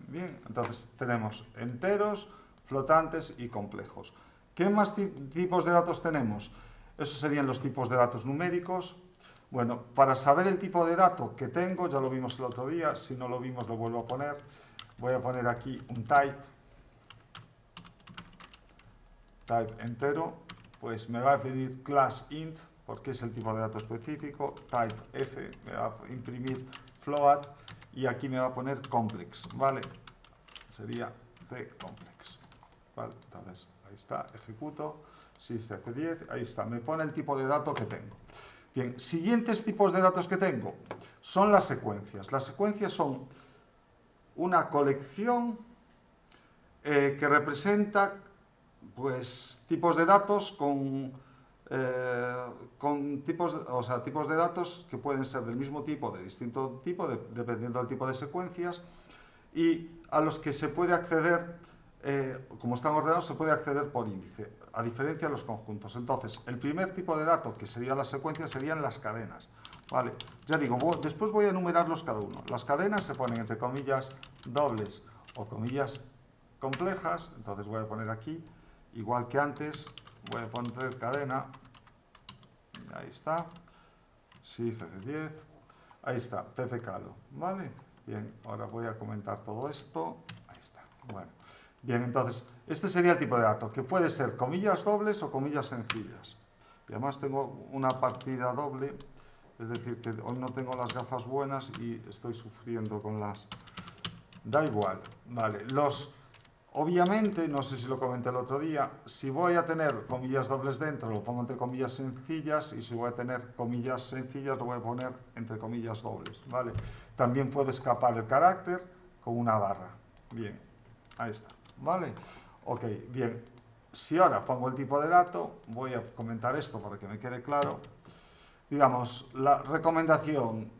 Bien, entonces tenemos enteros, flotantes y complejos. ¿Qué más tipos de datos tenemos? Esos serían los tipos de datos numéricos. Bueno, para saber el tipo de dato que tengo, ya lo vimos el otro día, si no lo vimos lo vuelvo a poner. Voy a poner aquí un type entero, pues me va a pedir class int, porque es el tipo de dato específico, type f, me va a imprimir float, y aquí me va a poner complex, ¿vale? Sería c complex, ¿vale? Entonces, ahí está, ejecuto, si se hace 10, ahí está, me pone el tipo de dato que tengo. Bien, siguientes tipos de datos que tengo son las secuencias. Las secuencias son una colección que representa pues tipos de datos con tipos, o sea, tipos de datos que pueden ser del mismo tipo, de distinto tipo, dependiendo del tipo de secuencias, y a los que se puede acceder, como están ordenados, se puede acceder por índice, a diferencia de los conjuntos. Entonces, el primer tipo de dato, que sería la secuencia, serían las cadenas. Vale, ya digo, después voy a enumerarlos cada uno. Las cadenas se ponen entre comillas dobles o comillas complejas, entonces voy a poner aquí, igual que antes, voy a poner cadena, ahí está, shift F10, ahí está, ppcalo, ¿vale? Bien, ahora voy a comentar todo esto, ahí está, bueno. Bien, entonces, este sería el tipo de dato, que puede ser comillas dobles o comillas sencillas. Y además tengo una partida doble, es decir, que hoy no tengo las gafas buenas y estoy sufriendo con las... Da igual, vale, obviamente, no sé si lo comenté el otro día, si voy a tener comillas dobles dentro, lo pongo entre comillas sencillas, y si voy a tener comillas sencillas, lo voy a poner entre comillas dobles, ¿vale? También puedo escapar el carácter con una barra. Bien, ahí está, ¿vale? Ok, bien. Si ahora pongo el tipo de dato, voy a comentar esto para que me quede claro. Digamos, la recomendación,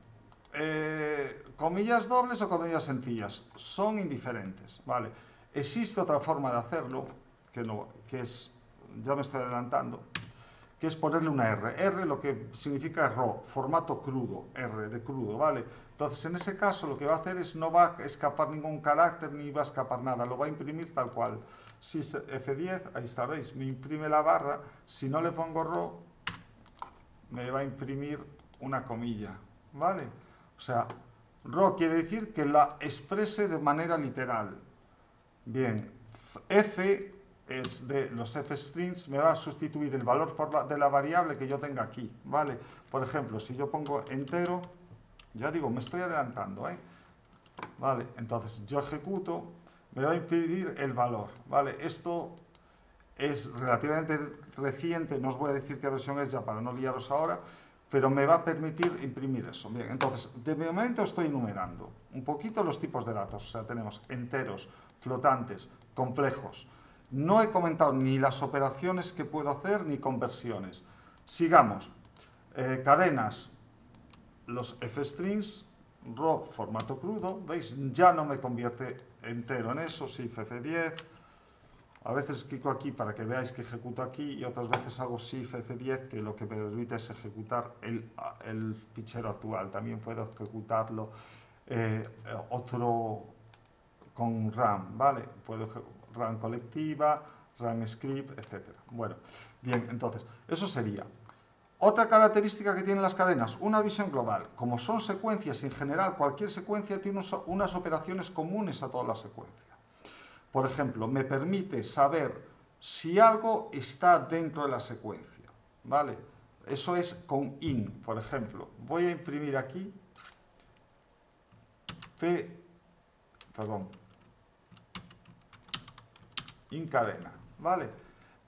comillas dobles o comillas sencillas, son indiferentes, ¿vale? Existe otra forma de hacerlo, que es, ya me estoy adelantando, que es ponerle una R. R lo que significa es RAW, formato crudo, R de crudo, ¿vale? Entonces, en ese caso, lo que va a hacer es no va a escapar ningún carácter ni va a escapar nada, lo va a imprimir tal cual. Si F10, ahí está, ¿veis? Me imprime la barra, si no le pongo RAW, me va a imprimir una comilla, ¿vale? O sea, RAW quiere decir que la exprese de manera literal. Bien, F es de los F-strings, me va a sustituir el valor de la variable que yo tenga aquí, ¿vale? Por ejemplo, si yo pongo entero, ya digo, me estoy adelantando, ¿eh? ¿Vale? Entonces yo ejecuto, me va a imprimir el valor, ¿vale? Esto es relativamente reciente, no os voy a decir qué versión es ya para no liaros ahora, pero me va a permitir imprimir eso. Bien, entonces, de momento estoy enumerando un poquito los tipos de datos, o sea, tenemos enteros, flotantes, complejos. No he comentado ni las operaciones que puedo hacer ni conversiones. Sigamos. Cadenas, los f-strings, raw, formato crudo, ¿veis? Ya no me convierte entero en eso, si F10. A veces clico aquí para que veáis que ejecuto aquí y otras veces hago Shift F10, que lo que me permite es ejecutar el fichero actual. También puedo ejecutarlo otro con RAM, ¿vale? Puedo RAM colectiva, RAM script, etc. Bueno, bien, entonces, eso sería. Otra característica que tienen las cadenas, una visión global. Como son secuencias, en general, cualquier secuencia tiene unas operaciones comunes a toda la secuencia. Por ejemplo, me permite saber si algo está dentro de la secuencia, ¿vale? Eso es con in, por ejemplo. Voy a imprimir aquí in cadena, ¿vale?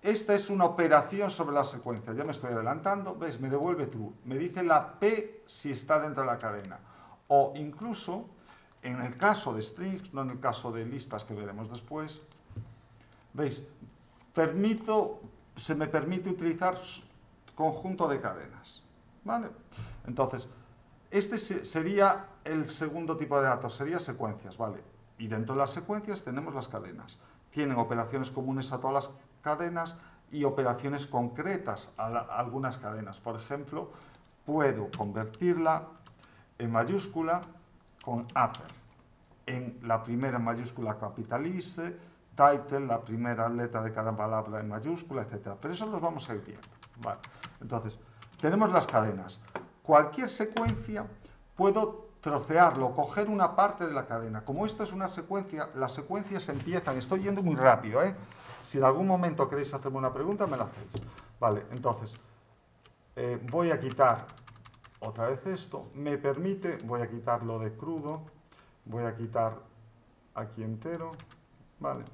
Esta es una operación sobre la secuencia. Ya me estoy adelantando, ¿ves? Me devuelve true. Me dice la P si está dentro de la cadena. O incluso, en el caso de strings, no en el caso de listas que veremos después, ¿veis? Se me permite utilizar conjunto de cadenas, ¿vale? Entonces, este sería el segundo tipo de datos, sería secuencias, ¿vale? Y dentro de las secuencias tenemos las cadenas. Tienen operaciones comunes a todas las cadenas y operaciones concretas a algunas cadenas. Por ejemplo, puedo convertirla en mayúscula con upper. en la primera en mayúscula capitalice, title, la primera letra de cada palabra en mayúscula, etc. Pero eso los vamos a ir viendo. Vale. Entonces, tenemos las cadenas. Cualquier secuencia puedo trocearlo, coger una parte de la cadena. Como esto es una secuencia, las secuencias empiezan, estoy yendo muy rápido, ¿eh? Si en algún momento queréis hacerme una pregunta, me la hacéis. Vale, entonces, voy a quitar otra vez esto. Me permite, voy a quitar lo de crudo, voy a quitar aquí entero, ¿vale?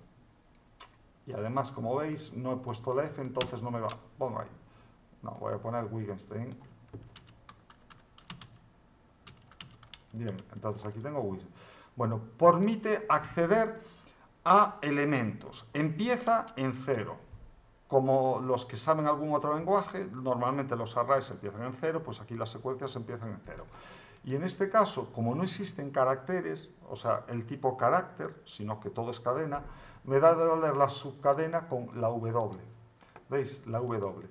Y además, como veis, no he puesto la F, entonces no me va. Pongo ahí. No, voy a poner Wittgenstein. Bien, entonces aquí tengo Wittgenstein. Bueno, permite acceder a elementos. Empieza en 0. Como los que saben algún otro lenguaje, normalmente los arrays empiezan en 0, pues aquí las secuencias empiezan en 0. Y en este caso, como no existen caracteres, o sea, el tipo carácter, sino que todo es cadena, me da de doler la subcadena con la W. ¿Veis? La W.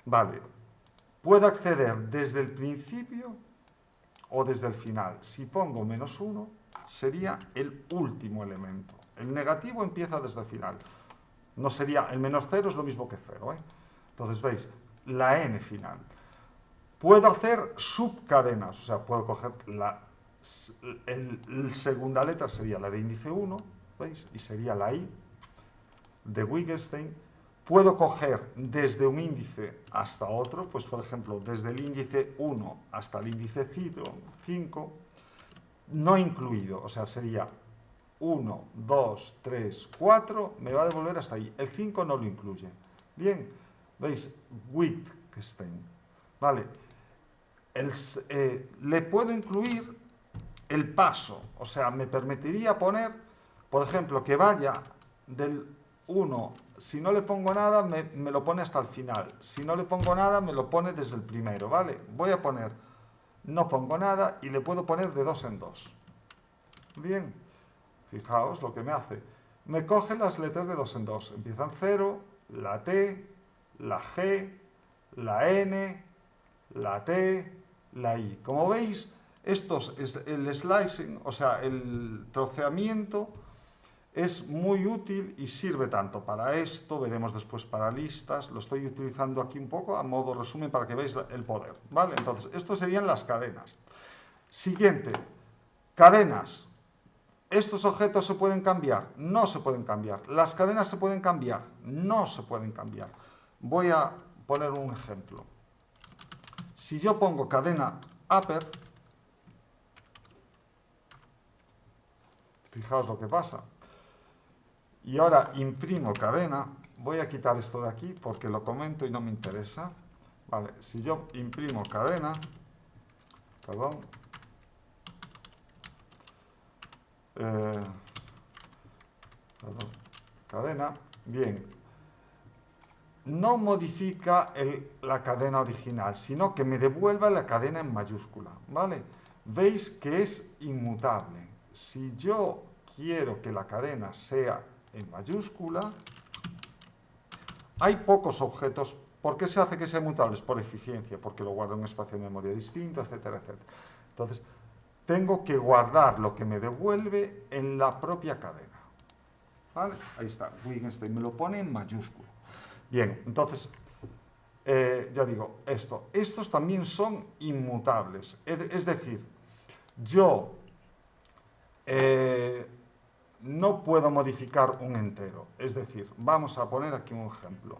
Vale. Puedo acceder desde el principio o desde el final. Si pongo -1, sería el último elemento. El negativo empieza desde el final. No sería, el -0 es lo mismo que 0, ¿eh? Entonces, veis, la n final. Puedo hacer subcadenas, o sea, puedo coger la segunda letra, sería la de índice 1, ¿veis? Y sería la I de Wittgenstein. Puedo coger desde un índice hasta otro, pues por ejemplo, desde el índice 1 hasta el índice 5, no incluido, o sea, sería 1, 2, 3, 4, me va a devolver hasta ahí. El 5 no lo incluye. Bien, ¿veis? Wittgenstein. Vale. Le puedo incluir el paso, o sea, me permitiría poner, por ejemplo, que vaya del 1, si no le pongo nada, me lo pone hasta el final. Si no le pongo nada, me lo pone desde el primero, ¿vale? Voy a poner, no pongo nada y le puedo poner de 2 en 2. Bien, fijaos lo que me hace. Me coge las letras de 2 en 2. Empiezan 0, la T, la G, la N, la T, la I. Como veis, el slicing, o sea, el troceamiento, es muy útil y sirve tanto para esto, veremos después para listas, lo estoy utilizando aquí un poco a modo resumen para que veáis el poder, ¿vale? Entonces, estos serían las cadenas. Siguiente, cadenas. ¿Estos objetos se pueden cambiar? No se pueden cambiar. ¿Las cadenas se pueden cambiar? No se pueden cambiar. Voy a poner un ejemplo. Si yo pongo cadena upper, fijaos lo que pasa. Y ahora imprimo cadena, voy a quitar esto de aquí porque lo comento y no me interesa. Vale, si yo imprimo cadena, perdón, cadena, bien, no modifica la cadena original, sino que me devuelve la cadena en mayúscula, ¿vale? Veis que es inmutable. Si yo quiero que la cadena sea en mayúscula, hay pocos objetos. ¿Por qué se hace que sean mutables? Por eficiencia, porque lo guarda en un espacio de memoria distinto, etcétera, etcétera. Entonces, tengo que guardar lo que me devuelve en la propia cadena. ¿Vale? Ahí está, Wittgenstein me lo pone en mayúscula. Bien, entonces, ya digo, estos también son inmutables. Es decir, yo no puedo modificar un entero. Es decir, vamos a poner aquí un ejemplo.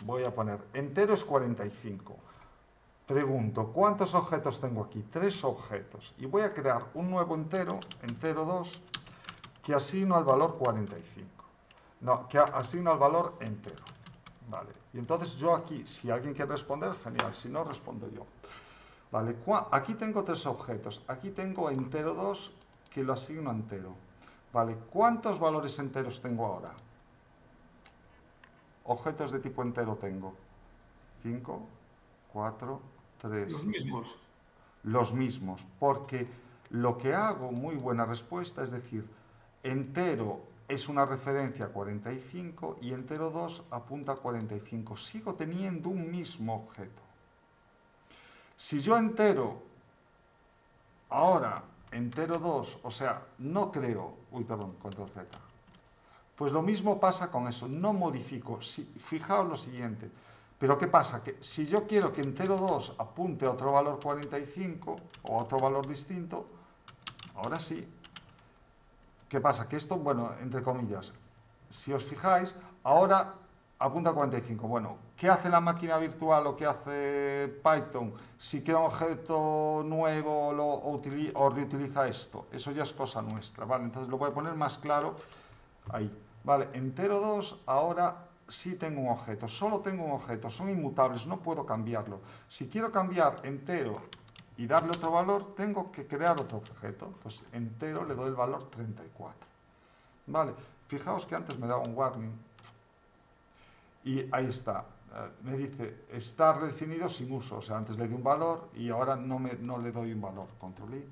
Voy a poner, entero es 45. Pregunto, ¿cuántos objetos tengo aquí? 3 objetos. Y voy a crear un nuevo entero, entero 2, que asigno al valor 45. No, que asigno al valor entero. Vale. Y entonces yo aquí, si alguien quiere responder, genial. Si no, respondo yo. Vale. Aquí tengo 3 objetos. Aquí tengo entero 2, que lo asigno a entero. Vale. ¿Cuántos valores enteros tengo ahora? Objetos de tipo entero tengo 5, 4, 3. Los mismos. Los mismos, porque lo que hago, muy buena respuesta, es decir, entero es una referencia a 45 y entero 2 apunta a 45. Sigo teniendo un mismo objeto. Si yo entero ahora entero 2, o sea, no creo, uy, perdón, control Z. Pues lo mismo pasa con eso, no modifico. Fijaos lo siguiente, pero ¿qué pasa? Que si yo quiero que entero 2 apunte a otro valor 45 o a otro valor distinto, ahora sí. ¿Qué pasa? Que esto, bueno, entre comillas, si os fijáis, ahora apunta a 45. Bueno, ¿qué hace la máquina virtual o qué hace Python? Si crea un objeto nuevo o reutiliza esto. Eso ya es cosa nuestra, ¿vale? Entonces lo voy a poner más claro ahí. Vale, entero 2, ahora sí tengo un objeto. Solo tengo un objeto, son inmutables, no puedo cambiarlo. Si quiero cambiar entero y darle otro valor, tengo que crear otro objeto. Pues entero le doy el valor 34. Vale, fijaos que antes me daba un warning y ahí está. Me dice, está redefinido sin uso. O sea, antes le di un valor y ahora no le doy un valor. Control I.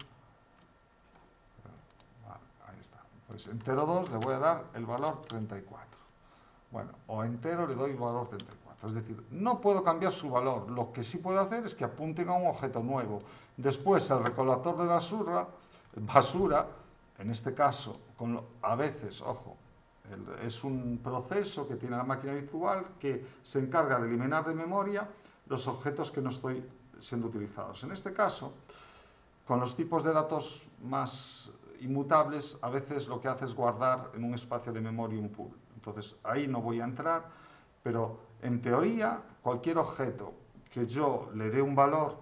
Vale, ahí está. Pues entero 2 le voy a dar el valor 34. Bueno, o entero le doy el valor 34. Es decir, no puedo cambiar su valor. Lo que sí puedo hacer es que apunten a un objeto nuevo. Después, el recolector de basura, en este caso, a veces, ojo, es un proceso que tiene la máquina virtual que se encarga de eliminar de memoria los objetos que no estoy siendo utilizados. En este caso, con los tipos de datos más inmutables, a veces lo que hace es guardar en un espacio de memoria un pool. Entonces, ahí no voy a entrar, pero en teoría, cualquier objeto que yo le dé un valor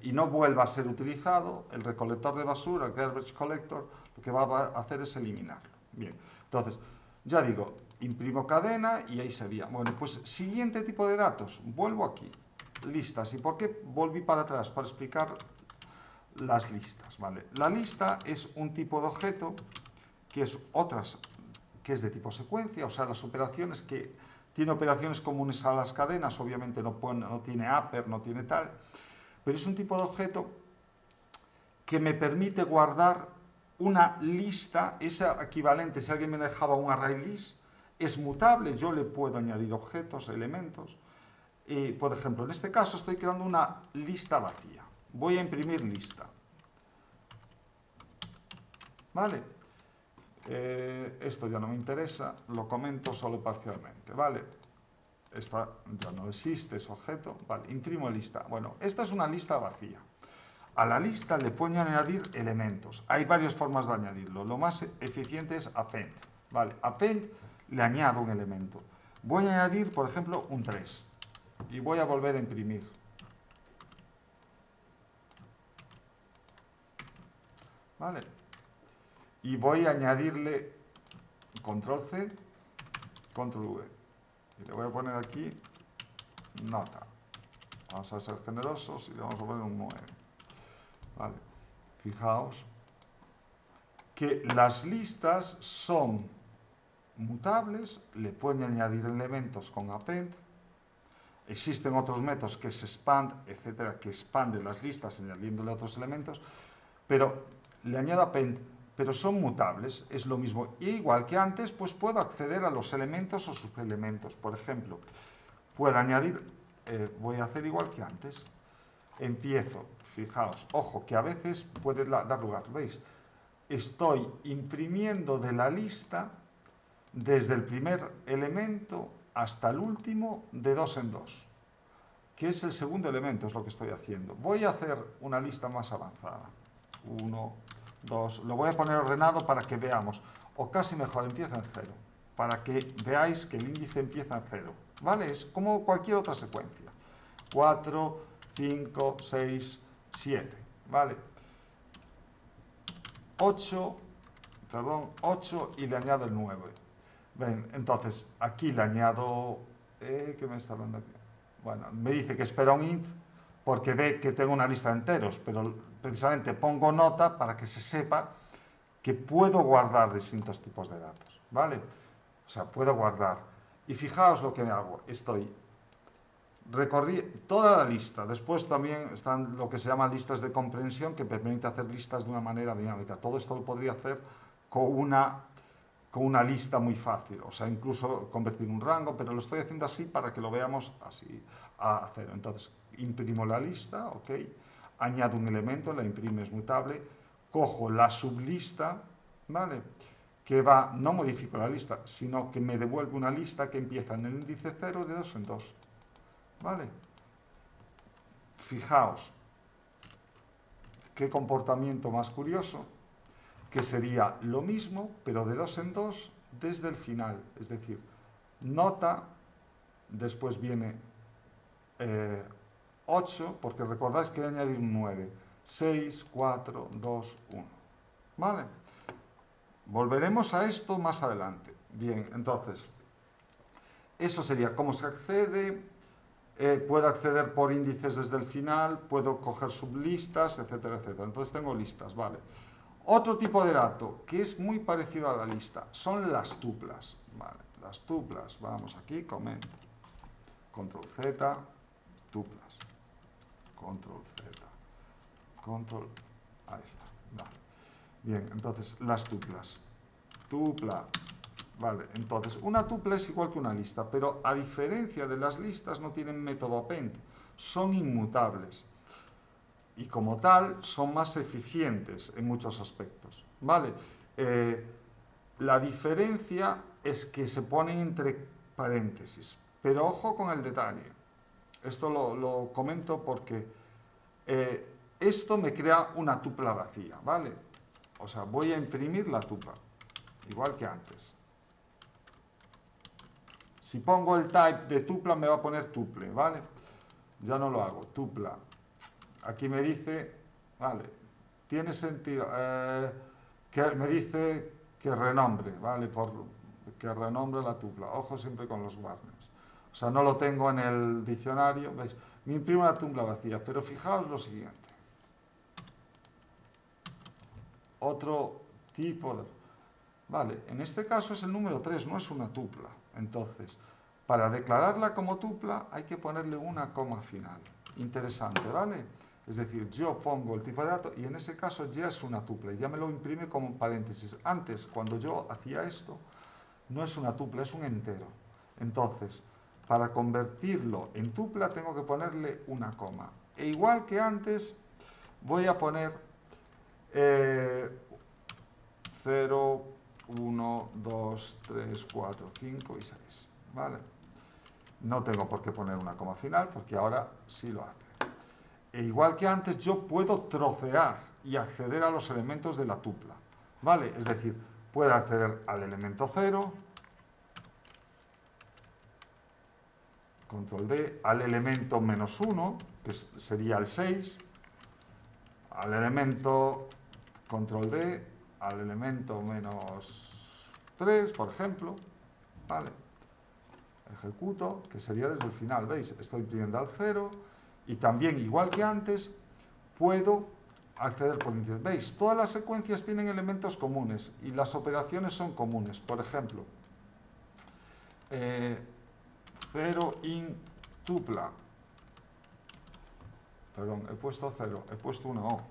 y no vuelva a ser utilizado, el recolector de basura, el garbage collector, lo que va a hacer es eliminarlo. Bien, entonces, ya digo, imprimo cadena y ahí sería. Bueno, pues siguiente tipo de datos, vuelvo aquí, listas. ¿Y por qué volví para atrás? Para explicar las listas, ¿vale? La lista es un tipo de objeto que es de tipo secuencia, o sea, las operaciones que tiene operaciones comunes a las cadenas, obviamente no tiene upper, no tiene tal, pero es un tipo de objeto que me permite guardar una lista, esa equivalente, si alguien me dejaba un array list, es mutable, yo le puedo añadir objetos, elementos. Por ejemplo, en este caso estoy creando una lista vacía. Voy a imprimir lista. ¿Vale? Esto ya no me interesa, lo comento solo parcialmente, ¿vale? Esta ya no existe, es objeto, vale, imprimo lista. Bueno, esta es una lista vacía. A la lista le puedo añadir elementos. Hay varias formas de añadirlo. Lo más eficiente es append, ¿vale? Append le añado un elemento. Voy a añadir, por ejemplo, un 3 y voy a volver a imprimir. ¿Vale? Y voy a añadirle control C, control V. Y le voy a poner aquí nota. Vamos a ser generosos y le vamos a poner un 9. ¿Vale? Fijaos que las listas son mutables, le pueden añadir elementos con append. Existen otros métodos que es expand, etcétera, que expanden las listas añadiéndole otros elementos, pero le añado append, pero son mutables, es lo mismo. Y igual que antes, pues puedo acceder a los elementos o subelementos. Por ejemplo, puedo añadir, voy a hacer igual que antes. Empiezo, fijaos, ojo, que a veces puede dar lugar, ¿veis? Estoy imprimiendo de la lista desde el primer elemento hasta el último de 2 en 2, que es el segundo elemento, es lo que estoy haciendo. Voy a hacer una lista más avanzada. 1, 2, lo voy a poner ordenado para que veamos, o casi mejor, empieza en 0, para que veáis que el índice empieza en 0, ¿vale? Es como cualquier otra secuencia. 4, 5, 6, 7, ¿vale? 8 y le añado el 9. Ven, entonces, aquí le añado... ¿qué me está dando aquí? Bueno, me dice que espera un int porque ve que tengo una lista de enteros, pero precisamente pongo nota para que se sepa que puedo guardar distintos tipos de datos, ¿vale? O sea, puedo guardar. Y fijaos lo que me hago. Recorrí toda la lista. Después también están lo que se llaman listas de comprensión, que permite hacer listas de una manera dinámica. Todo esto lo podría hacer con una lista muy fácil, o sea, incluso convertir un rango, pero lo estoy haciendo así para que lo veamos así a cero. Entonces, imprimo la lista, ok. añado un elemento, la imprime es mutable, cojo la sublista, ¿vale? Que va, no modifico la lista, sino que me devuelve una lista que empieza en el índice 0 de 2 en 2, ¿vale? Fijaos, qué comportamiento más curioso, que sería lo mismo, pero de 2 en 2 desde el final, es decir, nota, después viene 8, porque recordáis que he añadido un 9, 6, 4, 2, 1, ¿vale? Volveremos a esto más adelante. Bien, entonces, eso sería cómo se accede. Puedo acceder por índices desde el final, puedo coger sublistas, etcétera, etcétera. Entonces tengo listas, ¿vale? Otro tipo de dato que es muy parecido a la lista son las tuplas, ¿vale? Las tuplas, vamos aquí, comento. Control Z, tuplas. Control Z. Control, ahí está, vale. Bien, entonces las tuplas. Tupla. Vale, entonces una tupla es igual que una lista, pero a diferencia de las listas no tienen método append, son inmutables y como tal son más eficientes en muchos aspectos, ¿vale? La diferencia es que se ponen entre paréntesis, pero ojo con el detalle. Esto lo comento porque esto me crea una tupla vacía, ¿vale? O sea, voy a imprimir la tupla, igual que antes. Si pongo el type de tupla me va a poner tuple, ¿vale? Ya no lo hago, tupla. Aquí me dice, vale, tiene sentido, que me dice que renombre, ¿vale? Que renombre la tupla. Ojo siempre con los warnings. O sea, no lo tengo en el diccionario, ¿veis? Me imprime una tupla vacía, pero fijaos lo siguiente. Otro tipo de... Vale, en este caso es el número 3, no es una tupla. Entonces, para declararla como tupla hay que ponerle una coma final. Interesante, ¿vale? Es decir, yo pongo el tipo de dato y en ese caso ya es una tupla y ya me lo imprime como paréntesis. Antes, cuando yo hacía esto, no es una tupla, es un entero. Entonces, para convertirlo en tupla tengo que ponerle una coma. E igual que antes, voy a poner 0, 1, 2, 3, 4, 5 y 6, ¿vale? No tengo por qué poner una coma final porque ahora sí lo hace. E igual que antes, yo puedo trocear y acceder a los elementos de la tupla, ¿vale? Es decir, puedo acceder al elemento 0, control D, al elemento menos 1, que sería el 6, al elemento control D, al elemento menos 3, por ejemplo, ¿vale? Ejecuto, que sería desde el final, ¿veis? Estoy imprimiendo al 0 y también, igual que antes, puedo acceder por índices. ¿Veis? Todas las secuencias tienen elementos comunes y las operaciones son comunes. Por ejemplo, 0 in tupla. Perdón, he puesto 0, he puesto una O.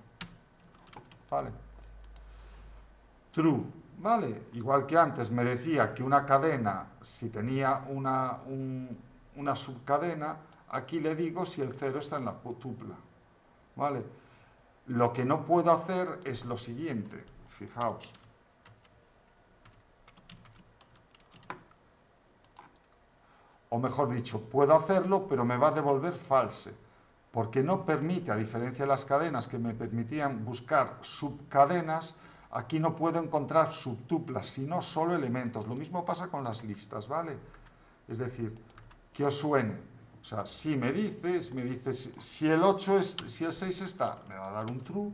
¿Vale? True. ¿Vale? Igual que antes me decía que una cadena, si tenía una subcadena, aquí le digo si el 0 está en la tupla. ¿Vale? Lo que no puedo hacer es lo siguiente, fijaos. O mejor dicho, puedo hacerlo, pero me va a devolver false, porque no permite, a diferencia de las cadenas que me permitían buscar subcadenas, aquí no puedo encontrar subtuplas, sino solo elementos. Lo mismo pasa con las listas, ¿vale? Es decir, que os suene. O sea, si me dices si el 8 si el 6 está, me va a dar un true.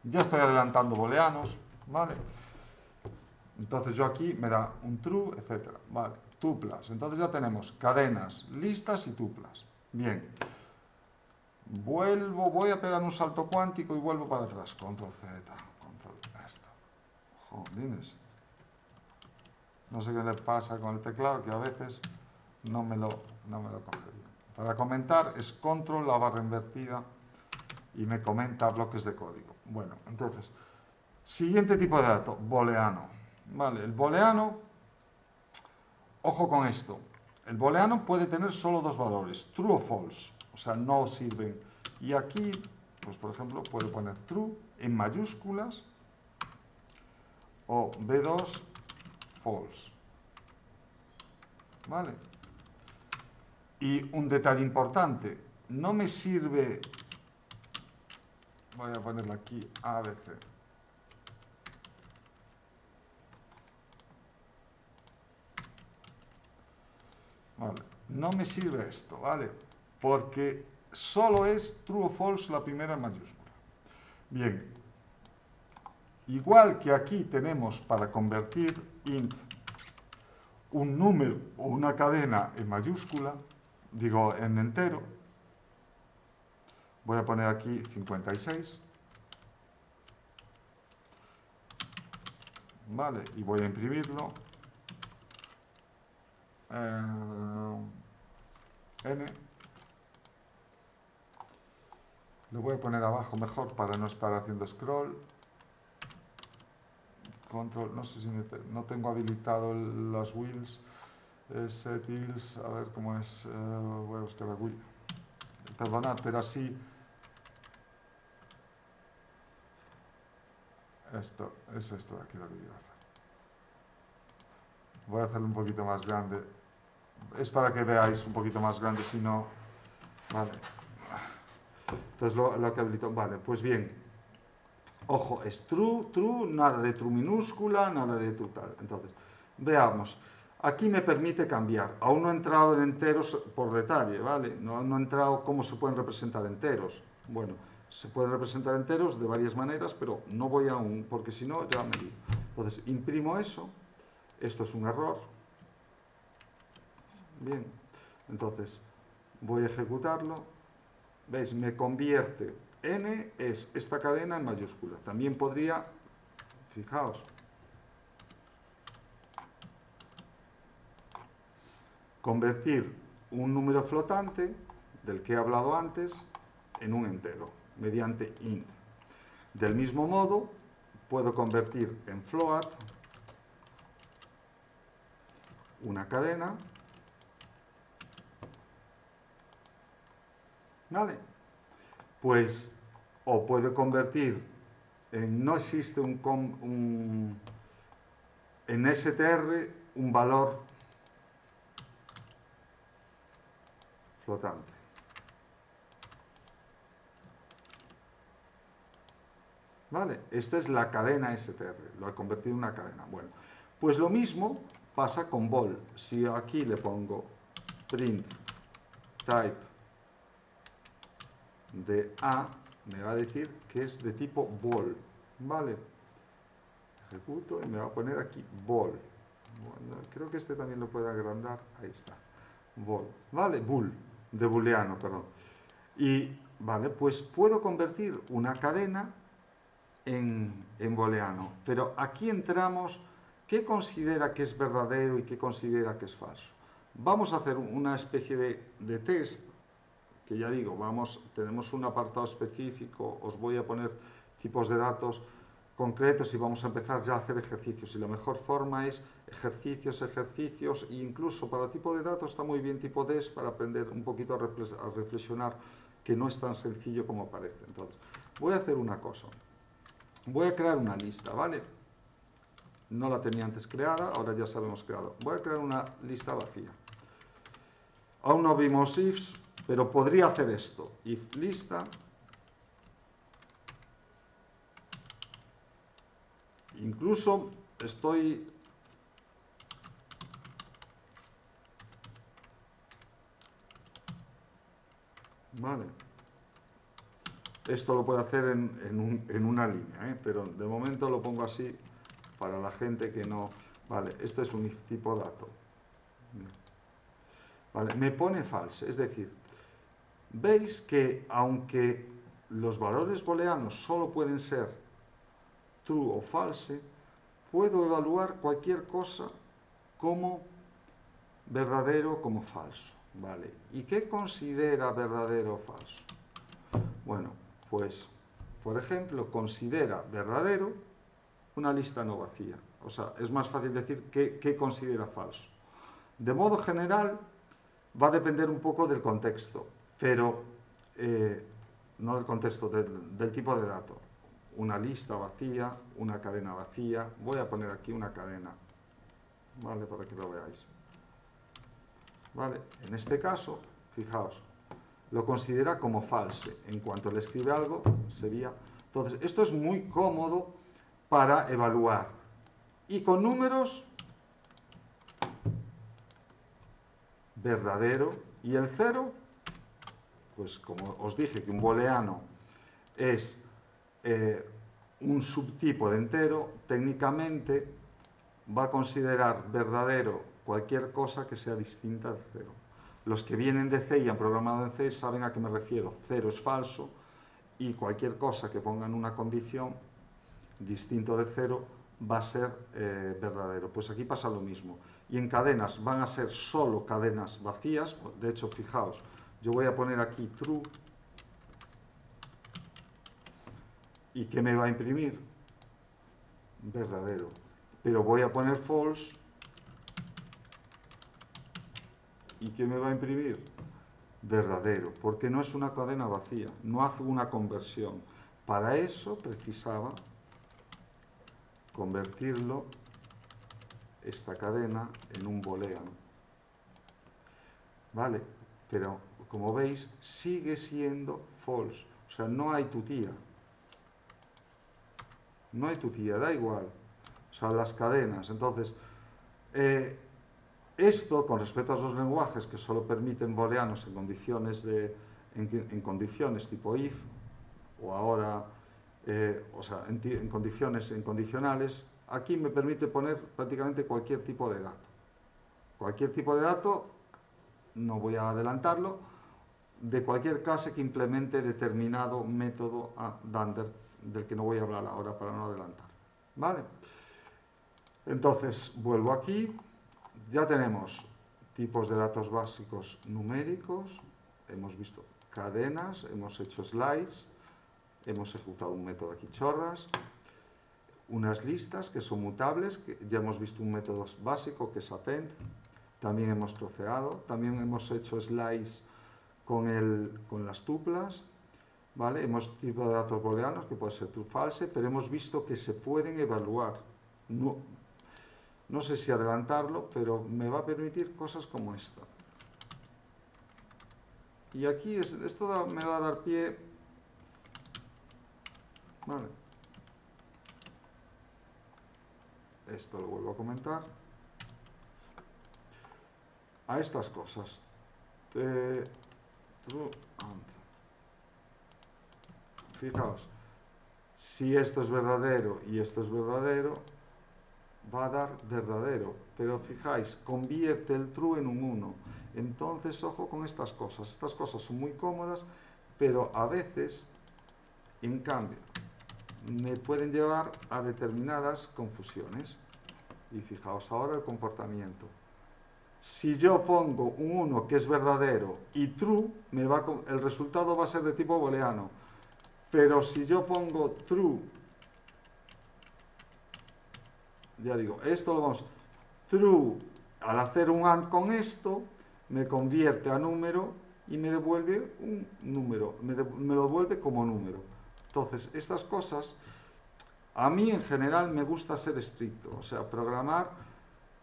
Ya estoy adelantando booleanos, ¿vale? Entonces yo aquí me da un true, etcétera, ¿vale? Tuplas. Entonces ya tenemos cadenas, listas y tuplas. Bien. Voy a pegar un salto cuántico y vuelvo para atrás. Control Z, control esto. Jolines. No sé qué le pasa con el teclado, que a veces no me lo coge bien. Para comentar es control, la barra invertida, y me comenta bloques de código. Bueno, entonces, siguiente tipo de dato, booleano. Vale, el booleano, ojo con esto, el booleano puede tener solo dos valores, true o false, o sea, no sirven. Y aquí Pues por ejemplo, puedo poner true en mayúsculas o B2 false. ¿Vale? Y un detalle importante, no me sirve, voy a ponerle aquí ABC. Vale, no me sirve esto, ¿vale? Porque solo es true o false la primera mayúscula. Bien, igual que aquí tenemos para convertir int un número o una cadena en mayúscula, digo en entero, voy a poner aquí 56, ¿vale? Y voy a imprimirlo. N. Lo voy a poner abajo mejor para no estar haciendo scroll. Control, no sé si no tengo habilitado los wheels. Settings, a ver cómo es. Voy a buscar la wheel. Perdonad, pero así. Esto es esto de aquí lo que quiero hacer. Voy a hacerlo un poquito más grande. Es para que veáis un poquito más grande, si no. Vale. Entonces lo que habilito. Vale, pues bien. Ojo, es true, true, nada de true minúscula, nada de true tal. Entonces, veamos. Aquí me permite cambiar. Aún no he entrado en enteros por detalle, ¿vale? No he entrado cómo se pueden representar enteros. Bueno, se pueden representar enteros de varias maneras, pero no voy aún, porque si no ya me lío. Entonces, imprimo eso. Esto es un error. Bien. Entonces, voy a ejecutarlo. ¿Veis? Me convierte. N es esta cadena en mayúscula. También podría, fijaos, convertir un número flotante, del que he hablado antes, en un entero, mediante int. Del mismo modo, puedo convertir en float una cadena, ¿vale? Pues, o puedo convertir en, no existe en str un valor flotante. ¿Vale? Esta es la cadena str, lo he convertido en una cadena. Bueno, pues lo mismo pasa con vol. Si aquí le pongo print type de A, me va a decir que es de tipo vol. ¿Vale? Ejecuto y me va a poner aquí vol. Bueno, creo que este también lo puede agrandar. Ahí está. Vol. ¿Vale? Bool. De booleano, perdón. Y, vale, pues puedo convertir una cadena en booleano. Pero aquí entramos, ¿qué considera que es verdadero y qué considera que es falso? Vamos a hacer una especie de test, que ya digo, tenemos un apartado específico, os voy a poner tipos de datos concretos y vamos a empezar ya a hacer ejercicios. Y la mejor forma es ejercicios, e incluso para tipo de datos está muy bien tipo DES para aprender un poquito a reflexionar, que no es tan sencillo como parece. Entonces, voy a hacer una cosa. Voy a crear una lista, ¿vale? No la tenía antes creada, ahora ya sabemos creado. Voy a crear una lista vacía. Aún no vimos ifs, pero podría hacer esto. If lista. Incluso estoy... Vale. Esto lo puedo hacer en una línea, ¿eh? Pero de momento lo pongo así para la gente que no... Vale, este es un if tipo dato. Vale, me pone false, es decir, veis que aunque los valores booleanos solo pueden ser true o false, puedo evaluar cualquier cosa como verdadero o como falso. ¿Vale? ¿Y qué considera verdadero o falso? Bueno, pues, por ejemplo, considera verdadero una lista no vacía. O sea, es más fácil decir qué considera falso. De modo general, va a depender un poco del contexto, pero no del contexto, del tipo de dato. Una lista vacía, una cadena vacía. Voy a poner aquí una cadena, ¿vale? Para que lo veáis. ¿Vale? En este caso, fijaos, lo considera como false. En cuanto le escribe algo, sería... Entonces, esto es muy cómodo para evaluar. Y con números, verdadero. Y el 0, pues como os dije que un booleano es un subtipo de entero, técnicamente va a considerar verdadero cualquier cosa que sea distinta de 0. Los que vienen de C y han programado en C saben a qué me refiero. 0 es falso y cualquier cosa que pongan una condición distinto de 0 va a ser verdadero. Pues aquí pasa lo mismo. Y en cadenas van a ser solo cadenas vacías. De hecho, fijaos, yo voy a poner aquí true. ¿Y qué me va a imprimir? Verdadero. Pero voy a poner false. ¿Y qué me va a imprimir? Verdadero. Porque no es una cadena vacía. No hace una conversión. Para eso precisaba convertirlo, esta cadena, en un booleano. ¿Vale? Pero, como veis, sigue siendo false. O sea, no hay tutía. No hay tutía, da igual. O sea, las cadenas. Entonces, esto, con respecto a los lenguajes que solo permiten booleanos en condiciones tipo if, o ahora, o sea, en condiciones condicionales, aquí me permite poner prácticamente cualquier tipo de dato. Cualquier tipo de dato, no voy a adelantarlo, de cualquier clase que implemente determinado método Dunder, del que no voy a hablar ahora para no adelantar. ¿Vale? Entonces, vuelvo aquí. Ya tenemos tipos de datos básicos numéricos, hemos visto cadenas, hemos hecho slides, hemos ejecutado un método aquí chorras, unas listas que son mutables, que ya hemos visto un método básico que es append, también hemos troceado, también hemos hecho slides con las tuplas, ¿vale? Hemos tipo de datos booleanos que puede ser true false, pero hemos visto que se pueden evaluar. No sé si adelantarlo, pero me va a permitir cosas como esta. Y aquí esto me va a dar pie, vale, esto lo vuelvo a comentar, a estas cosas. True and. Fijaos, si esto es verdadero y esto es verdadero, va a dar verdadero, pero fijáis, convierte el true en un 1. Entonces, ojo con estas cosas son muy cómodas, pero a veces, en cambio, me pueden llevar a determinadas confusiones. Y fijaos ahora el comportamiento. Si yo pongo un 1 que es verdadero y true, el resultado va a ser de tipo booleano. Pero si yo pongo true, ya digo, esto lo vamos... True, al hacer un AND con esto, me convierte a número y me devuelve un número, me lo devuelve como número. Entonces, estas cosas, a mí en general me gusta ser estricto, o sea, programar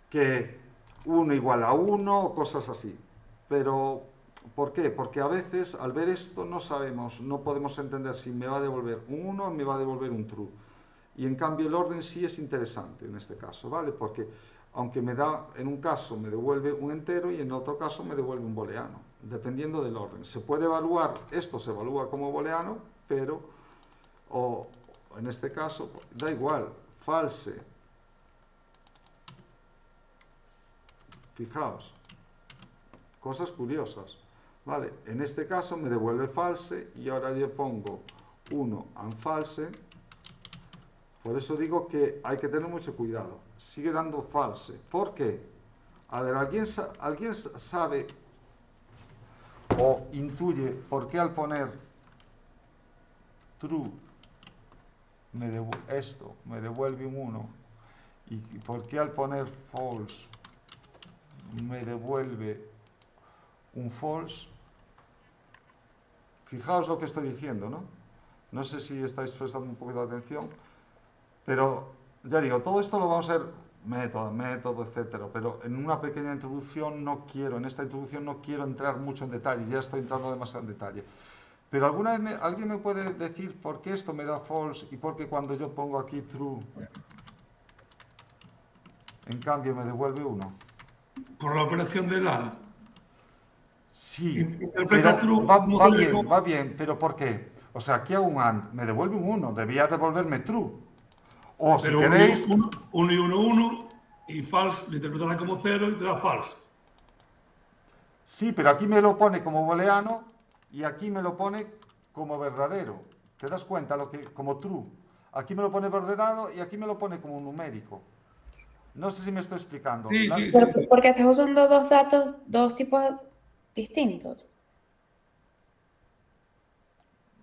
que 1 igual a 1 o cosas así. Pero, ¿por qué? Porque a veces al ver esto no sabemos, no podemos entender si me va a devolver un 1 o me va a devolver un true. Y en cambio el orden sí es interesante en este caso, ¿vale? Porque aunque me da, en un caso me devuelve un entero y en otro caso me devuelve un booleano, dependiendo del orden. Se puede evaluar, esto se evalúa como booleano, pero, o en este caso, da igual, false. Fijaos, cosas curiosas, ¿vale? En este caso me devuelve false y ahora yo pongo 1 and false. Por eso digo que hay que tener mucho cuidado. Sigue dando false. ¿Por qué? A ver, ¿alguien sabe o intuye por qué al poner true esto me devuelve un 1 y por qué al poner false me devuelve un false? fijaos lo que estoy diciendo, ¿no? No sé si estáis prestando un poquito de atención, pero ya digo, todo esto lo vamos a ver método, etcétera, pero en una pequeña introducción en esta introducción no quiero entrar mucho en detalle, ya estoy entrando demasiado en detalle. Pero alguna vez alguien me puede decir por qué esto me da false y por qué cuando yo pongo aquí true, en cambio me devuelve uno. Por la operación del AND. Sí, Interpreta pero true como cero. va bien, pero ¿por qué? O sea, aquí hago un AND, me devuelve un uno, debía devolverme true. O si Pero uno y queréis, uno, uno, y uno, uno, y false lo interpretará como cero y te da false. sí, pero aquí me lo pone como booleano y aquí me lo pone como verdadero. ¿Te das cuenta? Como true. Aquí me lo pone verdadero y aquí me lo pone como numérico. No sé si me estoy explicando. Sí, sí, sí, sí. Porque estás usando dos datos, dos tipos distintos.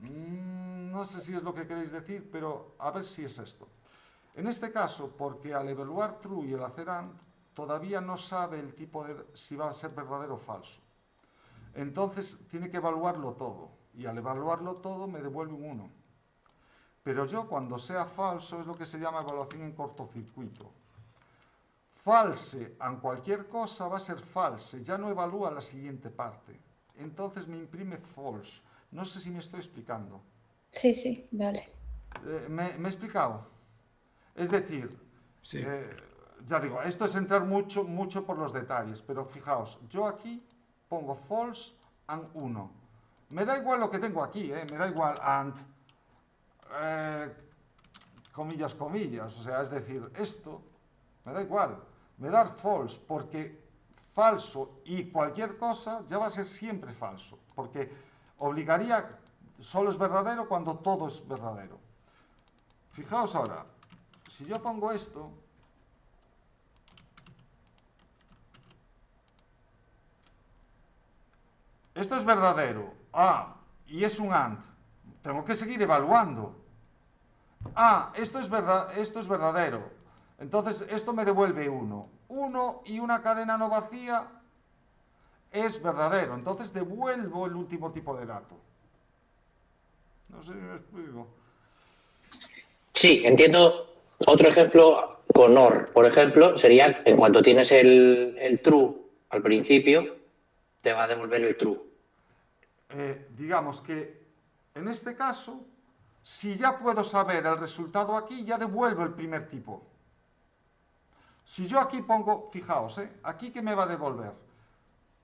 No sé si es lo que queréis decir, pero a ver si es esto. En este caso, porque al evaluar true y el hacer and, todavía no sabe el tipo de si va a ser verdadero o falso. Entonces tiene que evaluarlo todo. Y al evaluarlo todo me devuelve un 1. Pero yo cuando sea falso es lo que se llama evaluación en cortocircuito. False en cualquier cosa va a ser false, ya no evalúa la siguiente parte. Entonces me imprime false. No sé si me estoy explicando. Sí, sí, vale. ¿Me he explicado? Es decir, Sí. eh, ya digo, esto es entrar mucho, mucho por los detalles, pero fijaos, yo aquí pongo false and 1. Me da igual lo que tengo aquí, me da igual and, comillas, comillas, o sea, es decir, esto me da igual, me da false, porque falso y cualquier cosa ya va a ser siempre falso, porque obligaría, solo es verdadero cuando todo es verdadero. Fijaos ahora, si yo pongo esto, esto es verdadero, y es un AND, tengo que seguir evaluando. Esto es verdadero, entonces esto me devuelve 1. 1 y una cadena no vacía es verdadero, entonces devuelvo el último tipo de dato. No sé si me explico. Sí, entiendo. Otro ejemplo con OR, por ejemplo, sería en cuanto tienes el true al principio, te va a devolver el true. Digamos que en este caso, si ya puedo saber el resultado aquí, ya devuelvo el primer tipo. Si yo aquí pongo, fijaos, aquí que me va a devolver.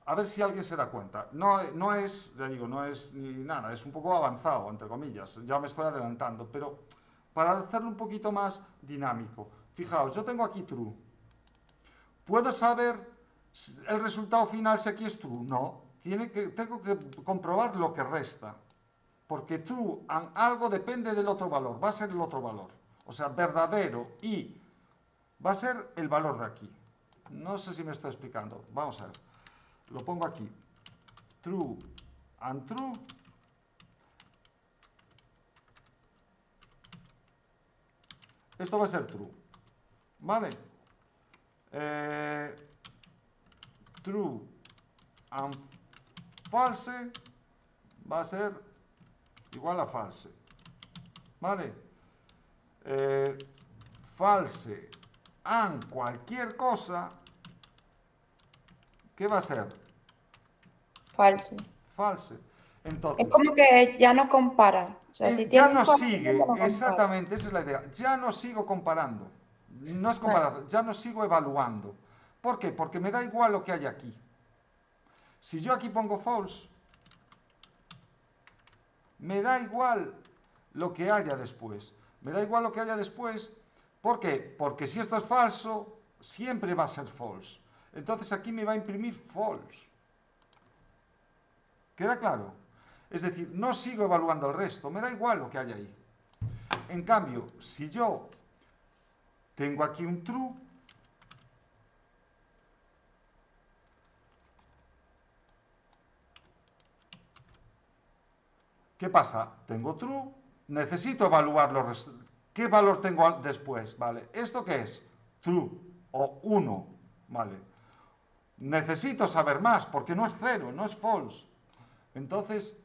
A ver si alguien se da cuenta. No es, ya digo, no es ni nada, es un poco avanzado, entre comillas. Ya me estoy adelantando, pero para hacerlo un poquito más dinámico. Fijaos, yo tengo aquí true. ¿Puedo saber el resultado final si aquí es true? No. Tengo que comprobar lo que resta. Porque true and algo depende del otro valor. Va a ser el otro valor. O sea, verdadero y va a ser el valor de aquí. No sé si me estoy explicando. Vamos a ver. Lo pongo aquí. True and true. Esto va a ser true. ¿Vale? True and false va a ser igual a false. ¿Vale? False and cualquier cosa, ¿qué va a ser? Falso. False. Es Entonces, como que ya no compara. O sea, si ya tiene no falso, ya sigue, no compara. exactamente, esa es la idea. Ya no sigo comparando. No es Vale. comparación, ya no sigo evaluando. ¿Por qué? Porque me da igual lo que hay aquí. Si yo aquí pongo false, me da igual lo que haya después. Me da igual lo que haya después. ¿Por qué? Porque si esto es falso, siempre va a ser false. Entonces aquí me va a imprimir false. ¿Queda claro? Es decir, no sigo evaluando el resto, me da igual lo que haya ahí. En cambio, si yo tengo aquí un true, ¿qué pasa? Tengo true, necesito evaluar ¿qué valor tengo después? ¿Vale? ¿Esto qué es? True o 1, ¿vale? Necesito saber más porque no es 0, no es false. Entonces,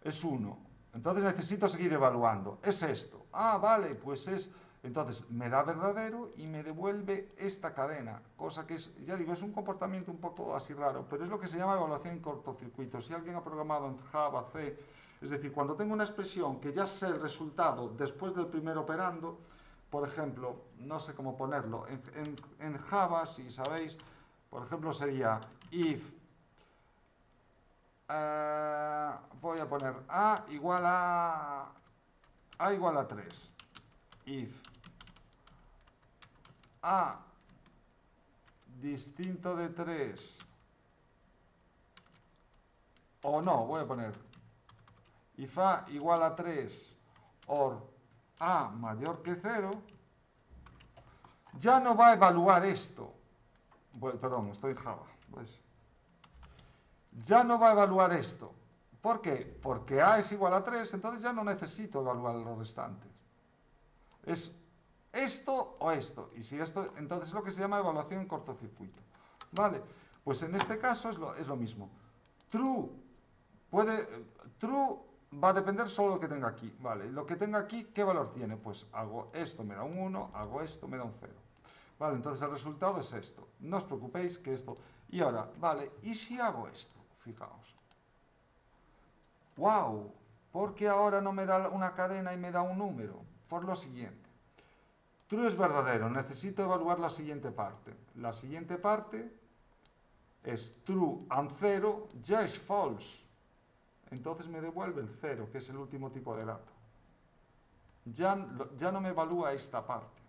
es 1. Entonces necesito seguir evaluando. Es esto. Ah, vale, pues es... Entonces me da verdadero y me devuelve esta cadena, cosa que es, ya digo, es un comportamiento un poco así raro, pero es lo que se llama evaluación en cortocircuito. Si alguien ha programado en Java, C, es decir, cuando tengo una expresión que ya sé el resultado después del primer operando, por ejemplo, no sé cómo ponerlo, en Java, si sabéis, por ejemplo, sería if, voy a poner a igual a 3, if a distinto de 3, o no, voy a poner if a igual a 3 or a mayor que 0, ya no va a evaluar esto. Bueno, perdón, estoy en Java, ¿ves? Ya no va a evaluar esto. ¿Por qué? Porque a es igual a 3, entonces ya no necesito evaluar los restantes. Es esto o esto. Y si esto, entonces es lo que se llama evaluación en cortocircuito. ¿Vale? Pues en este caso es lo mismo. True true va a depender solo de lo que tenga aquí. Vale, lo que tenga aquí, ¿qué valor tiene? Pues hago esto, me da un 1, hago esto, me da un 0. Vale, entonces el resultado es esto. No os preocupéis que esto... Y ahora, vale, ¿y si hago esto? Fijaos. ¡Wow! ¿Por qué ahora no me da una cadena y me da un número? Por lo siguiente. True es verdadero, necesito evaluar la siguiente parte. La siguiente parte es true and 0, ya es false. Entonces me devuelve el 0, que es el último tipo de dato. Ya no me evalúa esta parte,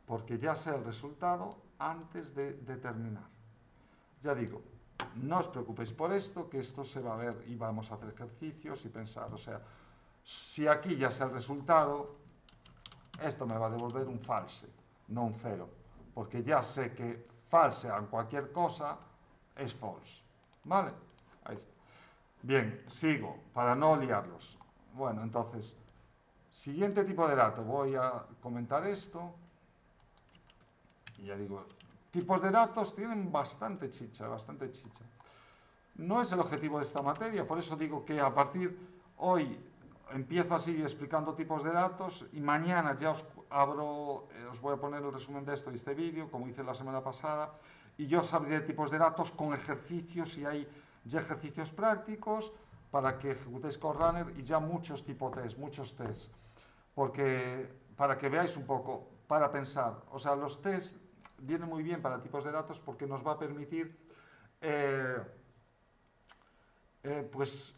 porque ya sé el resultado antes de terminar. Ya digo, no os preocupéis por esto, que esto se va a ver y vamos a hacer ejercicios y pensar, o sea, si aquí ya sé el resultado, esto me va a devolver un false, no un 0, porque ya sé que false en cualquier cosa es false. ¿Vale? Ahí está. Bien, sigo, para no liarlos. Bueno, entonces, siguiente tipo de dato. Voy a comentar esto. Y ya digo, tipos de datos tienen bastante chicha, bastante chicha. No es el objetivo de esta materia, por eso digo que a partir hoy empiezo así explicando tipos de datos y mañana ya os voy a poner el resumen de esto y este vídeo, como hice la semana pasada, y yo os abriré tipos de datos con ejercicios y hay ya ejercicios prácticos para que ejecutéis con Runner y ya muchos muchos test, porque para que veáis un poco, para pensar, o sea, los test vienen muy bien para tipos de datos porque nos va a permitir pues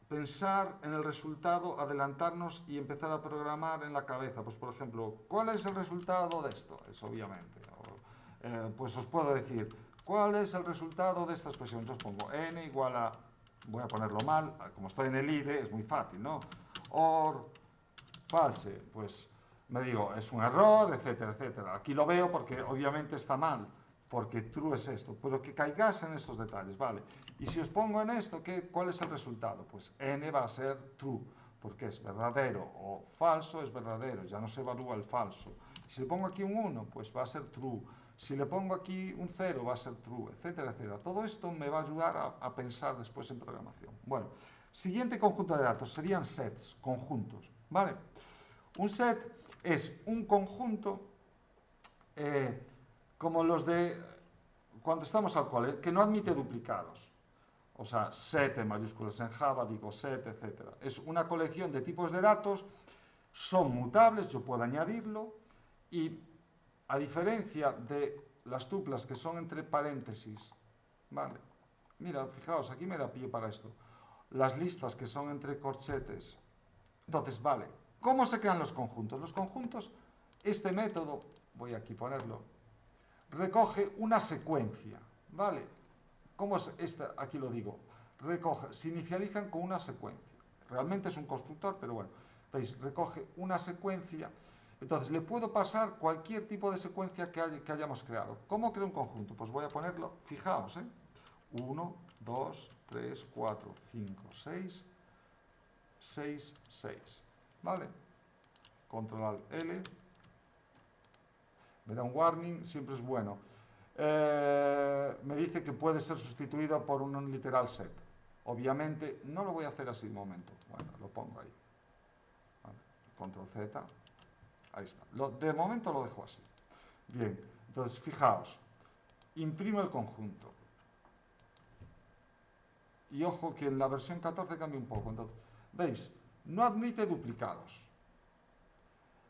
pensar en el resultado, adelantarnos y empezar a programar en la cabeza. Pues por ejemplo, ¿cuál es el resultado de esto? Es obviamente. Pues os puedo decir, ¿cuál es el resultado de esta expresión? Entonces pongo n igual a, voy a ponerlo mal, como estoy en el IDE es muy fácil, ¿no? Or false, pues me digo, es un error, etcétera, etcétera. Aquí lo veo porque obviamente está mal, porque true es esto, pero que caigáis en estos detalles, ¿vale? Y si os pongo en esto, ¿cuál es el resultado? Pues n va a ser true, porque es verdadero, o falso es verdadero, ya no se evalúa el falso. Si le pongo aquí un 1, pues va a ser true. Si le pongo aquí un 0, va a ser true, etcétera, etcétera. Todo esto me va a ayudar a pensar después en programación. Bueno, siguiente conjunto de datos serían sets, conjuntos, ¿vale? Un set es un conjunto como los de cuando estamos al cole, que no admite duplicados. O sea, set en mayúsculas en Java, digo set, etc. Es una colección de tipos de datos, son mutables, yo puedo añadirlo, y a diferencia de las tuplas que son entre paréntesis, ¿vale? Mira, fijaos, aquí me da pie para esto. Las listas que son entre corchetes. Entonces, vale, ¿cómo se crean los conjuntos? Los conjuntos, este método, voy aquí a ponerlo, recoge una secuencia, ¿vale? ¿Cómo es esta? Aquí lo digo. Recoge, se inicializan con una secuencia. Realmente es un constructor, pero bueno, veis, recoge una secuencia. Entonces, le puedo pasar cualquier tipo de secuencia que hayamos creado. ¿Cómo creo un conjunto? Pues voy a ponerlo, fijaos, 1, 2, 3, 4, 5, 6, 6, 6. ¿Vale? Control L. Me da un warning, siempre es bueno. Me dice que puede ser sustituida por un literal set Obviamente, no lo voy a hacer así de momento. Bueno, lo pongo ahí. Vale. Control Z. Ahí está. De momento lo dejo así. Bien, entonces fijaos. Imprimo el conjunto. Y ojo que en la versión 14 cambia un poco. Entonces, ¿veis? No admite duplicados.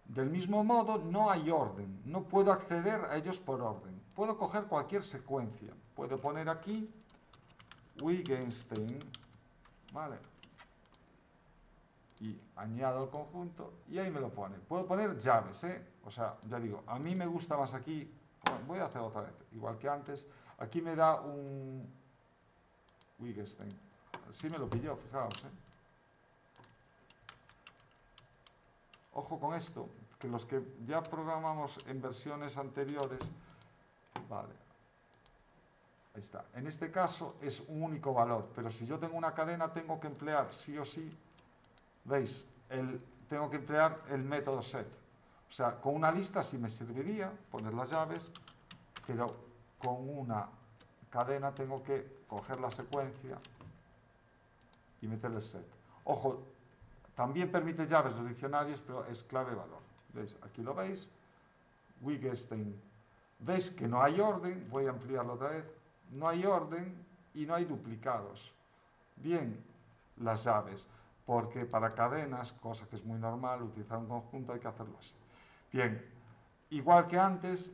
Del mismo modo, no hay orden. No puedo acceder a ellos por orden. Puedo coger cualquier secuencia. Puedo poner aquí Wittgenstein, ¿vale? Y añado el conjunto y ahí me lo pone. Puedo poner llaves, ¿eh? O sea, ya digo, a mí me gusta más aquí. Bueno, voy a hacer otra vez, igual que antes. Aquí me da un Wittgenstein. Sí me lo pilló, fijaos, ¿eh? Ojo con esto, que los que ya programamos en versiones anteriores, vale, ahí está. En este caso es un único valor, pero si yo tengo una cadena tengo que emplear sí o sí, ¿veis? Tengo que emplear el método set. O sea, con una lista sí me serviría poner las llaves, pero con una cadena tengo que coger la secuencia y meterle el set. Ojo, también permite llaves los diccionarios, pero es clave-valor. ¿Veis? Aquí lo veis. Wittgenstein. ¿Veis que no hay orden? Voy a ampliarlo otra vez. No hay orden y no hay duplicados. Bien, las llaves. Porque para cadenas, cosa que es muy normal, utilizar un conjunto hay que hacerlo así. Bien, igual que antes,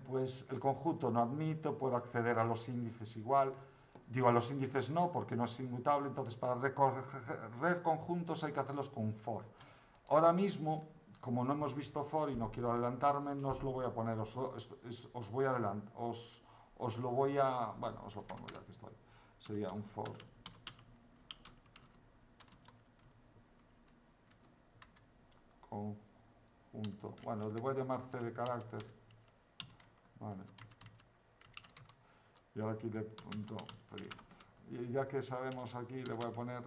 pues el conjunto no admito, puedo acceder a los índices igual. Digo, a los índices no, porque no es inmutable, entonces para recorrer conjuntos hay que hacerlos con for. Ahora mismo, como no hemos visto for y no quiero adelantarme, no os lo voy a poner, os voy a adelantar, os lo voy a, bueno, os lo pongo ya que estoy. Sería un for. Conjunto, bueno, le voy a llamar c de carácter. Vale. Y ahora aquí le punto print. Y ya que sabemos aquí, le voy a poner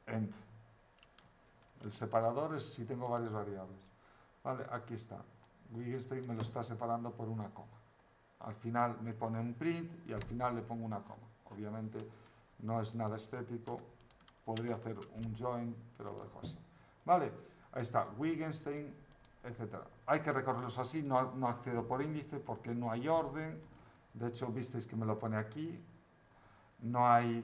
end. El separador es si tengo varias variables. Vale, aquí está. Wittgenstein me lo está separando por una coma. Al final me pone un print y al final le pongo una coma. Obviamente no es nada estético. Podría hacer un join, pero lo dejo así. Vale, ahí está. Wittgenstein, etc. Hay que recorrerlos así. No accedo por índice porque no hay orden. De hecho, visteis que me lo pone aquí. No hay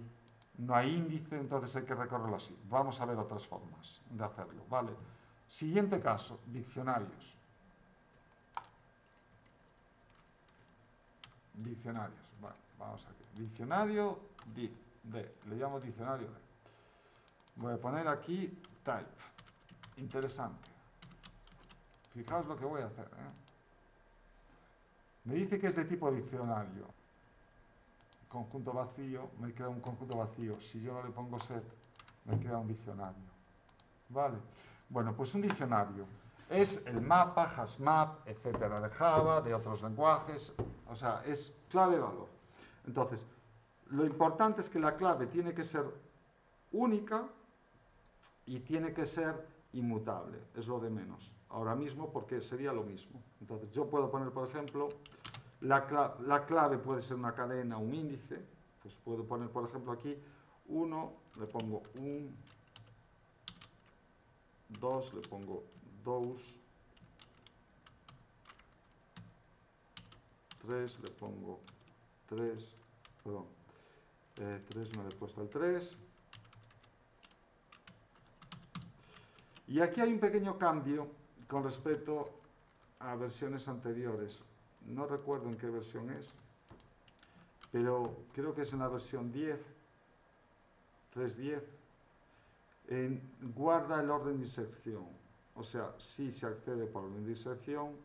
índice, entonces hay que recorrerlo así. Vamos a ver otras formas de hacerlo, ¿vale? Siguiente caso, diccionarios. Diccionarios, bueno, vamos aquí. Diccionario le llamo diccionario de. Voy a poner aquí type. Interesante. Fijaos lo que voy a hacer, ¿eh? Me dice que es de tipo diccionario. Conjunto vacío, me crea un conjunto vacío. Si yo no le pongo set, me crea un diccionario. ¿Vale? Bueno, pues un diccionario es el mapa, hashmap, etcétera, de Java, de otros lenguajes. O sea, es clave-valor. Entonces, lo importante es que la clave tiene que ser única y tiene que ser inmutable. Es lo de menos. Ahora mismo, porque sería lo mismo. Entonces, yo puedo poner, por ejemplo, la clave puede ser una cadena, un índice. Pues puedo poner, por ejemplo, aquí 1, le pongo 1, 2, le pongo 2, 3, le pongo 3, perdón, 3 no le he puesto el 3. Y aquí hay un pequeño cambio con respecto a versiones anteriores. No recuerdo en qué versión es, pero creo que es en la versión 10, 3.10. Guarda el orden de inserción, o sea, sí se accede por orden de inserción.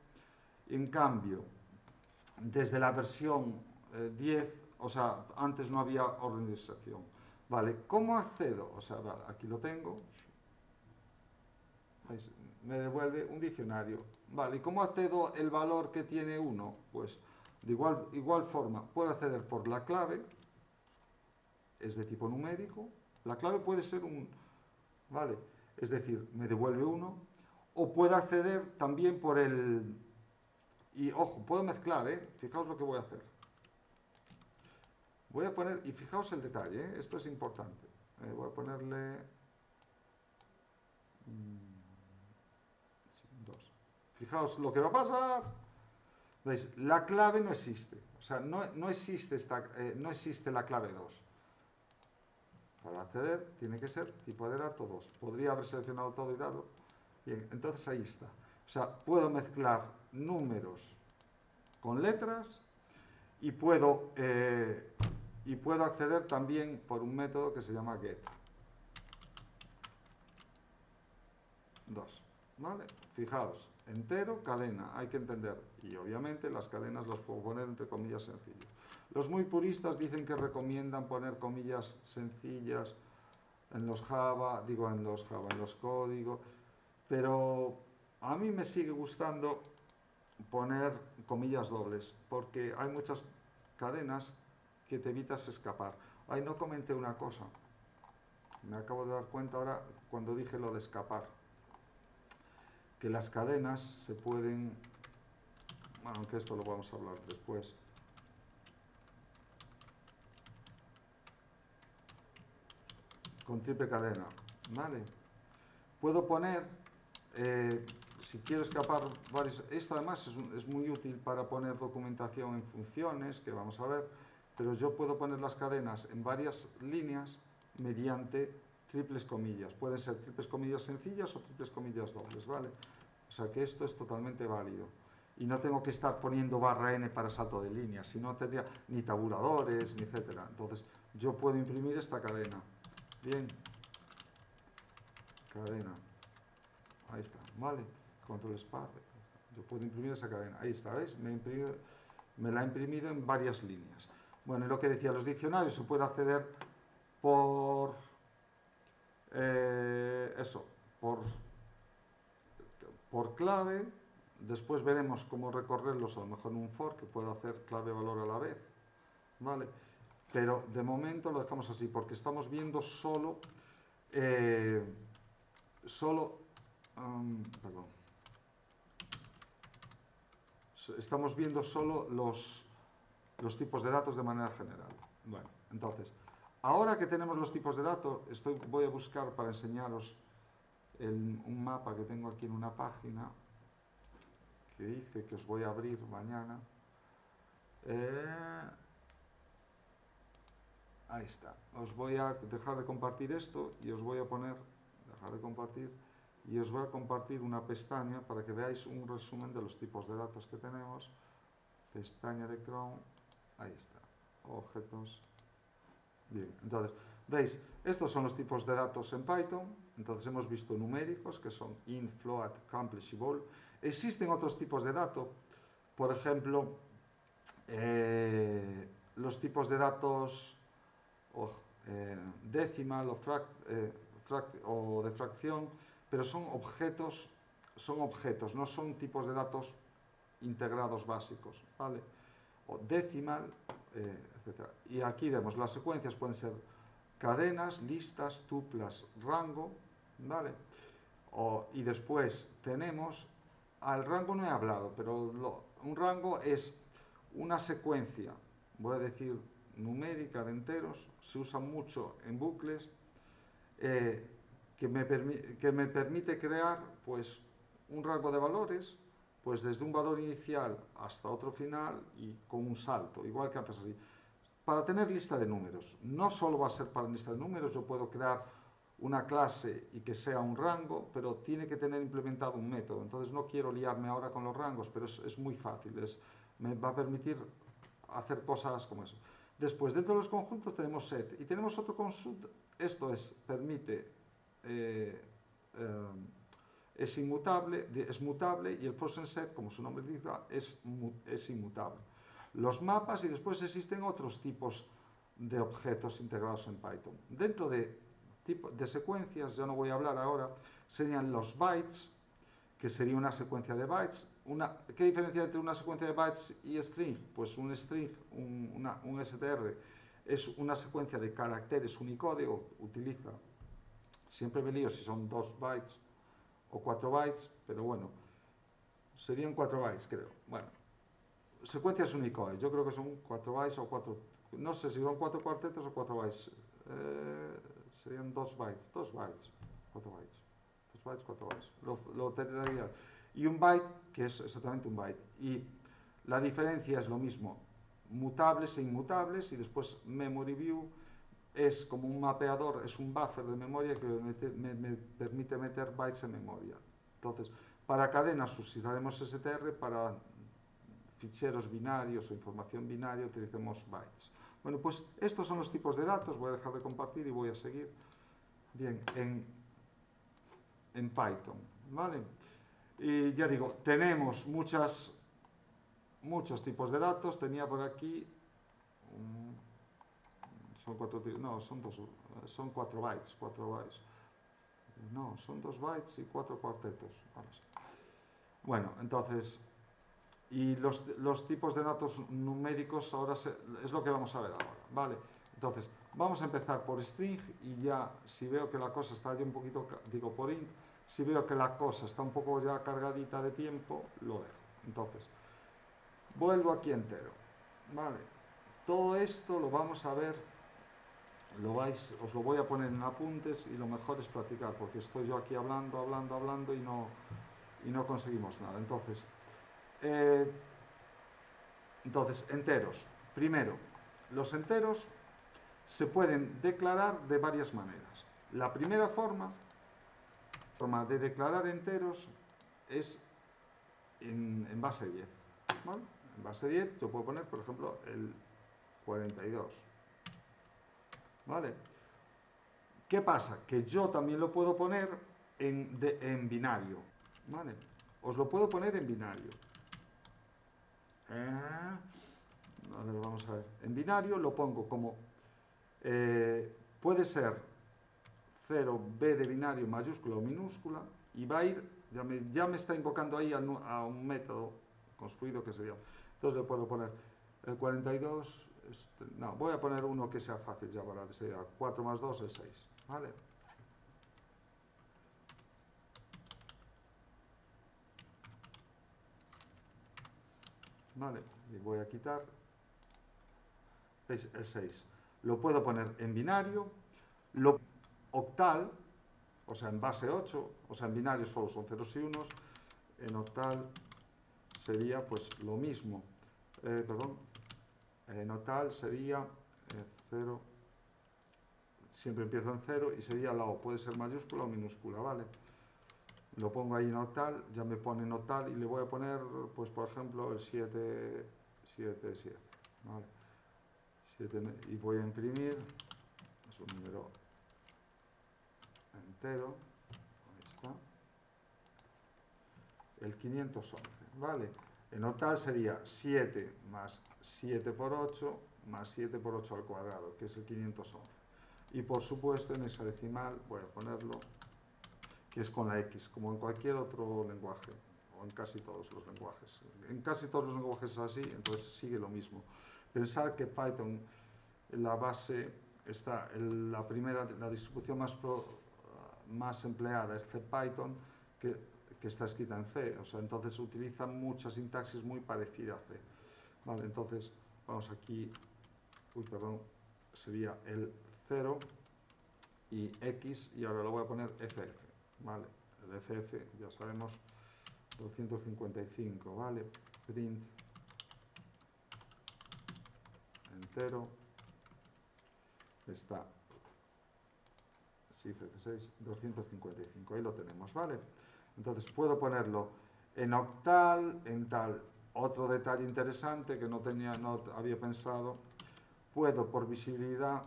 En cambio, desde la versión 10, o sea, antes no había orden de inserción. Vale, ¿cómo accedo? O sea, vale, aquí lo tengo. ¿Veis? Me devuelve un diccionario. Vale, ¿y cómo accedo el valor que tiene 1? Pues de igual forma, puedo acceder por la clave, es de tipo numérico. La clave puede ser ¿vale? Es decir, me devuelve 1. O puedo acceder también por el... Y ojo, puedo mezclar, ¿eh? Fijaos lo que voy a hacer. Voy a poner, y fijaos el detalle, esto es importante. Voy a ponerle 2. Fijaos lo que va a pasar. ¿Veis? La clave no existe. O sea, no existe la clave 2. Para acceder tiene que ser tipo de dato 2. Podría haber seleccionado todo y dado. Bien, entonces ahí está. O sea, puedo mezclar números con letras y puedo acceder también por un método que se llama get. 2. ¿Vale? Fijaos, entero, cadena, hay que entender. Y obviamente las cadenas las puedo poner entre comillas sencillas. Los muy puristas dicen que recomiendan poner comillas sencillas en los Java, en los códigos, pero a mí me sigue gustando poner comillas dobles, porque hay muchas cadenas que te evitas escapar. Ay, no comenté una cosa. Me acabo de dar cuenta ahora cuando dije lo de escapar. Que las cadenas se pueden, bueno, aunque esto lo vamos a hablar después. Con triple cadena, ¿vale? Puedo poner, si quiero escapar varios, esto además es muy útil para poner documentación en funciones, que vamos a ver, pero yo puedo poner las cadenas en varias líneas mediante triples comillas. Pueden ser triples comillas sencillas o triples comillas dobles, ¿vale? O sea que esto es totalmente válido. Y no tengo que estar poniendo barra n para salto de línea, si no tendría ni tabuladores, ni etcétera. Entonces, yo puedo imprimir esta cadena. Bien. Cadena. Ahí está, ¿vale? Control espacio. Yo puedo imprimir esa cadena. Ahí está, ¿veis? Me la ha imprimido en varias líneas. Bueno, y lo que decía, los diccionarios se puede acceder por... eso, por clave. Después veremos cómo recorrerlos, a lo mejor en un for, que puedo hacer clave-valor a la vez, ¿vale? Pero de momento lo dejamos así, porque estamos viendo solo... perdón. Estamos viendo solo los tipos de datos de manera general. Bueno, entonces, ahora que tenemos los tipos de datos, voy a buscar para enseñaros un mapa que tengo aquí en una página que hice, que os voy a abrir mañana. Ahí está. Os voy a dejar de compartir esto y os voy a poner, dejar de compartir, y os voy a compartir una pestaña para que veáis un resumen de los tipos de datos que tenemos. Pestaña de Chrome, ahí está, objetos. Bien, entonces, veis, estos son los tipos de datos en Python. Entonces hemos visto numéricos, que son int, float, accomplishable. Existen otros tipos de datos, por ejemplo, los tipos de datos decimal o de fracción, pero son objetos, no son tipos de datos integrados básicos, ¿vale? O decimal, etc. Y aquí vemos, las secuencias pueden ser cadenas, listas, tuplas, rango, ¿vale? Y después tenemos, al rango no he hablado, pero un rango es una secuencia, voy a decir numérica de enteros, se usa mucho en bucles, que me permite crear pues un rango de valores, pues desde un valor inicial hasta otro final y con un salto, igual que antes así. Para tener lista de números, no solo va a ser para lista de números, yo puedo crear una clase y que sea un rango, pero tiene que tener implementado un método. Entonces no quiero liarme ahora con los rangos, pero es muy fácil, me va a permitir hacer cosas como eso. Después, dentro de los conjuntos tenemos set y tenemos otro conjunto, esto permite, es inmutable, es mutable, y el function set, como su nombre dice, es inmutable. Los mapas, y después existen otros tipos de objetos integrados en Python. Dentro de secuencias, ya no voy a hablar ahora, serían los bytes, que sería una secuencia de bytes. ¿Qué diferencia entre una secuencia de bytes y string? Pues un string, un str, es una secuencia de caracteres Unicode, utiliza, siempre me lío si son 2 bytes o 4 bytes, pero bueno, serían 4 bytes, creo. Bueno, secuencias Unicode, yo creo que son 4 bytes o 4 no sé si son 4 cuartetos o 4 bytes. Serían 2 bytes, 2 bytes, 4 bytes. 2 bytes, 4 bytes. Lo tendría. Y un byte, que es exactamente un byte. Y la diferencia es lo mismo, mutables e inmutables, y después memory view es como un mapeador, es un buffer de memoria que me permite meter bytes en memoria. Entonces, para cadenas usaremos str, para ficheros binarios o información binaria utilicemos bytes. Bueno, pues estos son los tipos de datos. Voy a dejar de compartir y voy a seguir. Bien, en Python, ¿vale? Y ya digo, tenemos muchos tipos de datos. Tenía por aquí, son 4, no, son 4 bytes, 4 bytes. No, son 2 bytes y 4 cuartetos. Vamos. Bueno, entonces, y los tipos de datos numéricos ahora es lo que vamos a ver ahora, ¿vale? Entonces, vamos a empezar por string y ya, si veo que la cosa está ya un poquito, digo por int, si veo que la cosa está un poco ya cargadita de tiempo, lo dejo. Entonces, vuelvo aquí entero, ¿vale? Todo esto lo vamos a ver, os lo voy a poner en apuntes y lo mejor es practicar, porque estoy yo aquí hablando y no conseguimos nada. Entonces, enteros. Primero, los enteros se pueden declarar de varias maneras. La primera forma de declarar enteros es en base 10. ¿Vale? En base 10 yo puedo poner, por ejemplo, el 42. ¿Vale? ¿Qué pasa? Que yo también lo puedo poner en binario. ¿Vale? Os lo puedo poner en binario. A ver, vamos a ver. En binario lo pongo como puede ser 0b de binario mayúscula o minúscula, y va a ir, ya me está invocando ahí a un método construido que sería. Entonces le puedo poner el 42, no, voy a poner uno que sea fácil ya para que sea 4 más 2 es 6, ¿vale? Vale, y voy a quitar el 6. Lo puedo poner en binario, octal, o sea, en base 8, o sea, en binario solo son ceros y unos, en octal sería pues lo mismo, en octal sería 0, siempre empiezo en 0 y sería la O, puede ser mayúscula o minúscula, ¿vale? Lo pongo ahí en octal, ya me pone en octal y le voy a poner, pues por ejemplo, el 7, 7, 7, ¿vale? 7, y voy a imprimir, es un número entero, ahí está, el 511, ¿vale? En octal sería 7 más 7 por 8 más 7 por 8 al cuadrado, que es el 511. Y por supuesto en hexadecimal voy a ponerlo, que es con la X, como en cualquier otro lenguaje, o en casi todos los lenguajes. En casi todos los lenguajes es así, entonces sigue lo mismo. Pensad que Python, la base, está, la distribución más empleada es CPython, que está escrita en C, o sea, entonces utiliza mucha sintaxis muy parecida a C. Vale, entonces vamos aquí, sería el 0 y X, y ahora lo voy a poner FF, ¿vale? El FF, ya sabemos, 255, ¿vale? Print entero, está, sí, F6, 255, ahí lo tenemos, ¿vale? Entonces puedo ponerlo en octal, en tal. Otro detalle interesante que no había pensado, puedo por visibilidad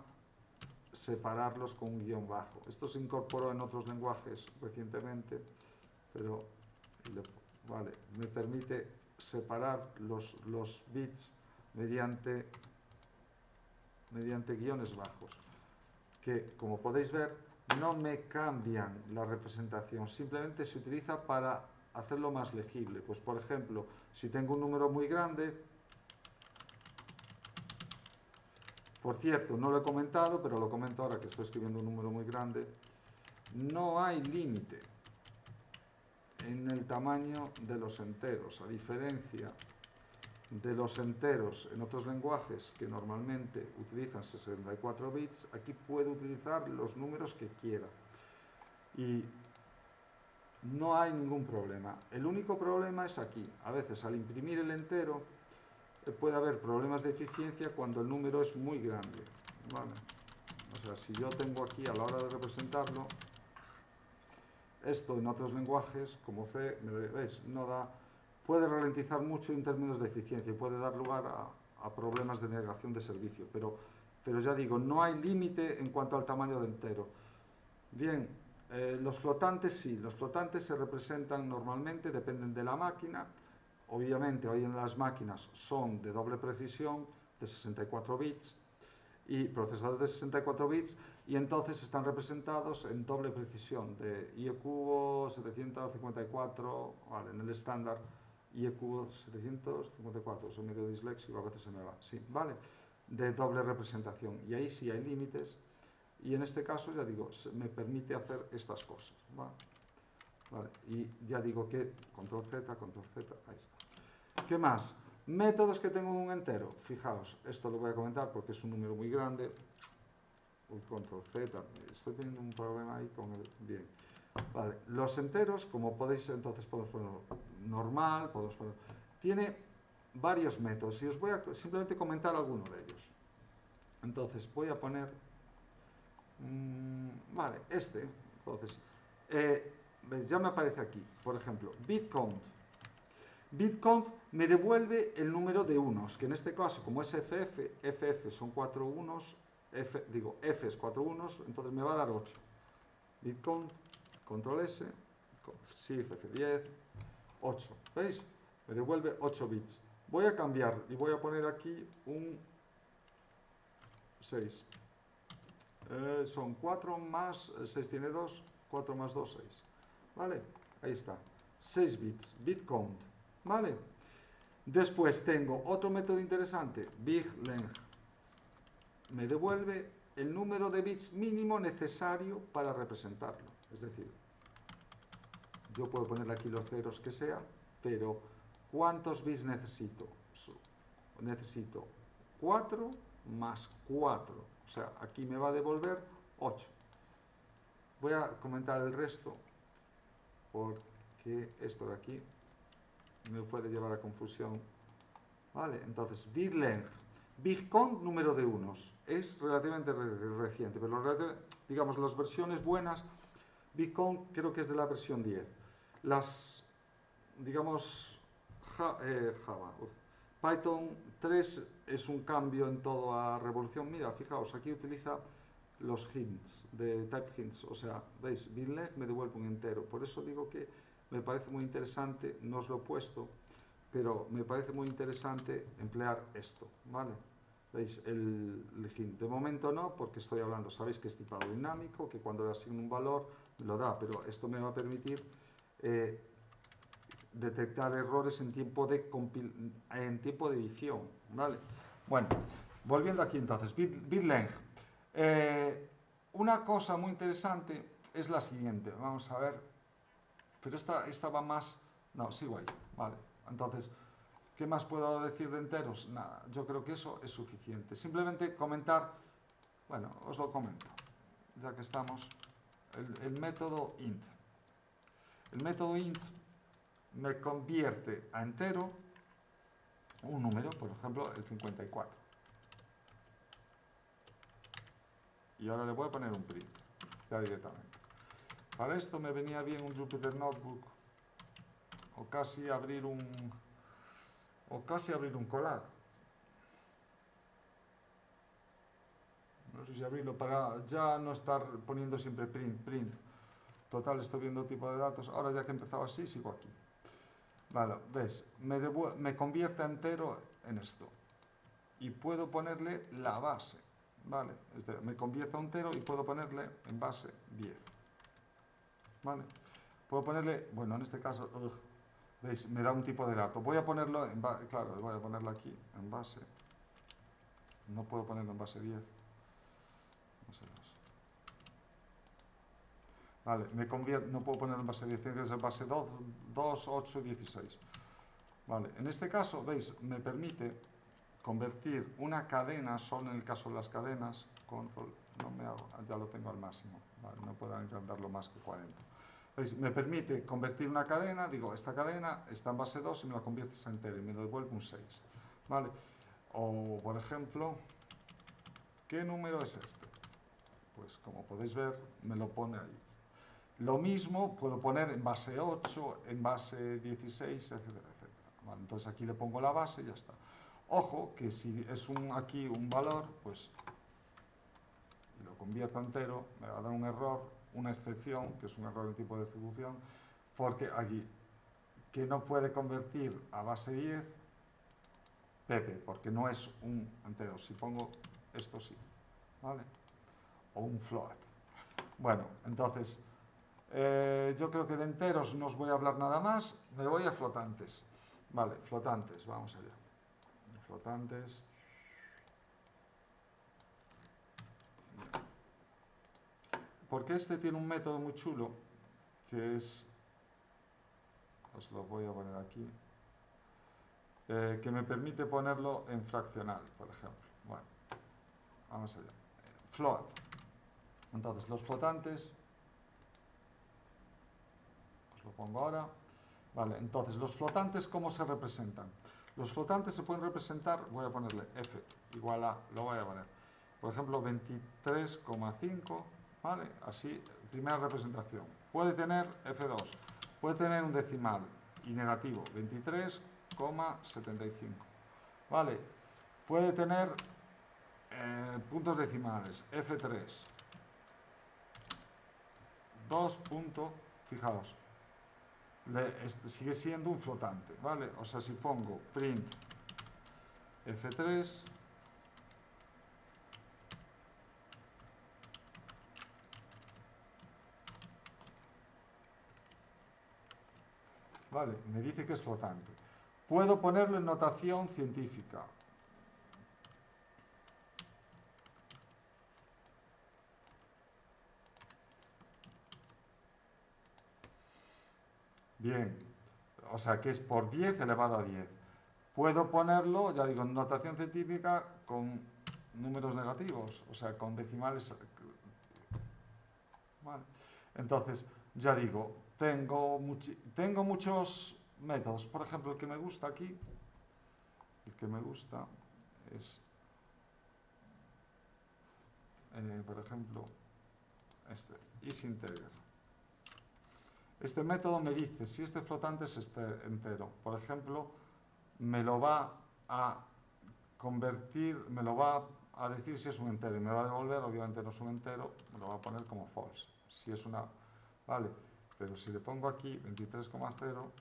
separarlos con un guión bajo. Esto se incorporó en otros lenguajes recientemente, pero vale, me permite separar los bits mediante guiones bajos, que como podéis ver no me cambian la representación, simplemente se utiliza para hacerlo más legible. Pues por ejemplo, si tengo un número muy grande, por cierto, no lo he comentado, pero lo comento ahora que estoy escribiendo un número muy grande, no hay límite en el tamaño de los enteros, a diferencia de los enteros en otros lenguajes que normalmente utilizan 64 bits, aquí puedo utilizar los números que quiera. Y no hay ningún problema. El único problema es aquí. A veces al imprimir el entero puede haber problemas de eficiencia cuando el número es muy grande, ¿vale? O sea, si yo tengo aquí a la hora de representarlo, esto en otros lenguajes, como C, ¿veis? No da, puede ralentizar mucho en términos de eficiencia y puede dar lugar a problemas de negación de servicio. Pero ya digo, no hay límite en cuanto al tamaño de entero. Bien, los flotantes sí, los flotantes se representan normalmente, dependen de la máquina. Obviamente hoy en las máquinas son de doble precisión, de 64 bits, y procesadores de 64 bits, y entonces están representados en doble precisión, de IE cubo 754, vale, en el estándar IE cubo 754, soy medio disléxico, a veces se me va, sí, vale, de doble representación, y ahí sí hay límites, y en este caso, ya digo, me permite hacer estas cosas, ¿vale? Vale, y ya digo que control Z, ahí está. ¿Qué más? Métodos que tengo de un entero. Fijaos, esto lo voy a comentar porque es un número muy grande. Control Z, estoy teniendo un problema ahí con el... Bien. Vale, los enteros, como podéis, entonces podemos ponerlo normal, podemos poner... Tiene varios métodos y os voy a simplemente comentar alguno de ellos. Entonces, voy a poner... vale, entonces, ya me aparece aquí, por ejemplo, bit count. Bit count me devuelve el número de unos, que en este caso, como es FF son 4 unos, F es 4 unos, entonces me va a dar 8. Bit count, control S, shift F10, 8. ¿Veis? Me devuelve 8 bits. Voy a cambiar y voy a poner aquí un 6. Son 4 más 6 tiene 2, 4 más 2, 6. ¿Vale? Ahí está. 6 bits, bit count. ¿Vale? Después tengo otro método interesante, big length. Me devuelve el número de bits mínimo necesario para representarlo. Es decir, yo puedo ponerle aquí los ceros que sea, pero ¿cuántos bits necesito? Necesito 4 más 4. O sea, aquí me va a devolver 8. Voy a comentar el resto, porque esto de aquí me puede llevar a confusión. Vale, entonces, bit length. Big count, número de unos. Es relativamente reciente, pero digamos, las versiones buenas, big count creo que es de la versión 10. Las, digamos, Java, Python 3 es un cambio en toda revolución. Mira, fijaos, aquí utiliza los hints, de type hints, o sea, veis, bit length me devuelve un entero. Por eso digo que me parece muy interesante, no os lo he puesto, pero me parece muy interesante emplear esto, ¿vale? ¿Veis? El hint. De momento no, porque estoy hablando, sabéis que es tipado dinámico, que cuando le asigno un valor me lo da, pero esto me va a permitir detectar errores en tiempo de edición, ¿vale? Bueno, volviendo aquí entonces, bit length. Una cosa muy interesante es la siguiente, vamos a ver, pero esta va más, no, sigo ahí, vale, entonces, ¿qué más puedo decir de enteros? Nada, yo creo que eso es suficiente, simplemente comentar, bueno, os lo comento, ya que estamos, el método int. El método int me convierte a entero un número, por ejemplo, el 54. Y ahora le voy a poner un print, ya directamente. Para esto me venía bien un Jupyter Notebook, o casi abrir un Colab. No sé si abrirlo para ya no estar poniendo siempre print. Total, estoy viendo tipo de datos. Ahora ya que he empezado así, sigo aquí. Vale, ves, me convierte a entero en esto. Y puedo ponerle la base. Vale, me convierte a un entero y puedo ponerle en base 10. Vale, puedo ponerle, bueno, en este caso, veis, me da un tipo de dato. Voy a ponerlo en base, claro, voy a ponerlo aquí en base. No puedo ponerlo en base 10. No sé más. Vale, no puedo ponerlo en base 10, tiene que ser base 2, 8, 16. Vale, en este caso, veis, me permite convertir una cadena, solo en el caso de las cadenas, control, ya lo tengo al máximo, vale, no puedo agrandarlo más que 40. ¿Veis? Me permite convertir una cadena, digo, esta cadena está en base 2 y me la conviertes a entero y me lo devuelve un 6. ¿Vale? O, por ejemplo, ¿qué número es este? Pues como podéis ver, me lo pone ahí. Lo mismo puedo poner en base 8, en base 16, etcétera, etcétera. ¿Vale? Entonces aquí le pongo la base y ya está. Ojo, que si es aquí un valor, pues, y lo convierto a entero, me va a dar un error, una excepción, que es un error de tipo de distribución, porque aquí, que no puede convertir a base 10, Pepe, porque no es un entero. Si pongo esto sí, ¿vale? O un float. Bueno, entonces, yo creo que de enteros no os voy a hablar nada más, me voy a flotantes. Vale, flotantes, vamos allá. Flotantes. Porque este tiene un método muy chulo, que es, os lo voy a poner aquí, que me permite ponerlo en fraccional, por ejemplo. Bueno, vamos allá. Float. Entonces, los flotantes, os lo pongo ahora. Vale, entonces, los flotantes, ¿cómo se representan? Los flotantes se pueden representar, voy a ponerle f igual a, lo voy a poner, por ejemplo, 23,5, ¿vale? Así, primera representación. Puede tener f2, puede tener un decimal y negativo, 23,75, ¿vale? Puede tener puntos decimales, f3, 2 punto, fijaos, sigue siendo un flotante, ¿vale? O sea, si pongo print f3, ¿vale? Me dice que es flotante. Puedo ponerlo en notación científica. Bien, o sea que es por 10 elevado a 10. Puedo ponerlo, ya digo, en notación científica con números negativos, o sea, con decimales. Vale. Entonces, ya digo, tengo muchos métodos. Por ejemplo, el que me gusta aquí, el que me gusta es, por ejemplo, este, isInteger. Este método me dice si este flotante es entero. Por ejemplo, me lo va a convertir, me lo va a decir si es un entero y me va a devolver, obviamente no es un entero, me lo va a poner como false. Si es una, vale, pero si le pongo aquí 23,0,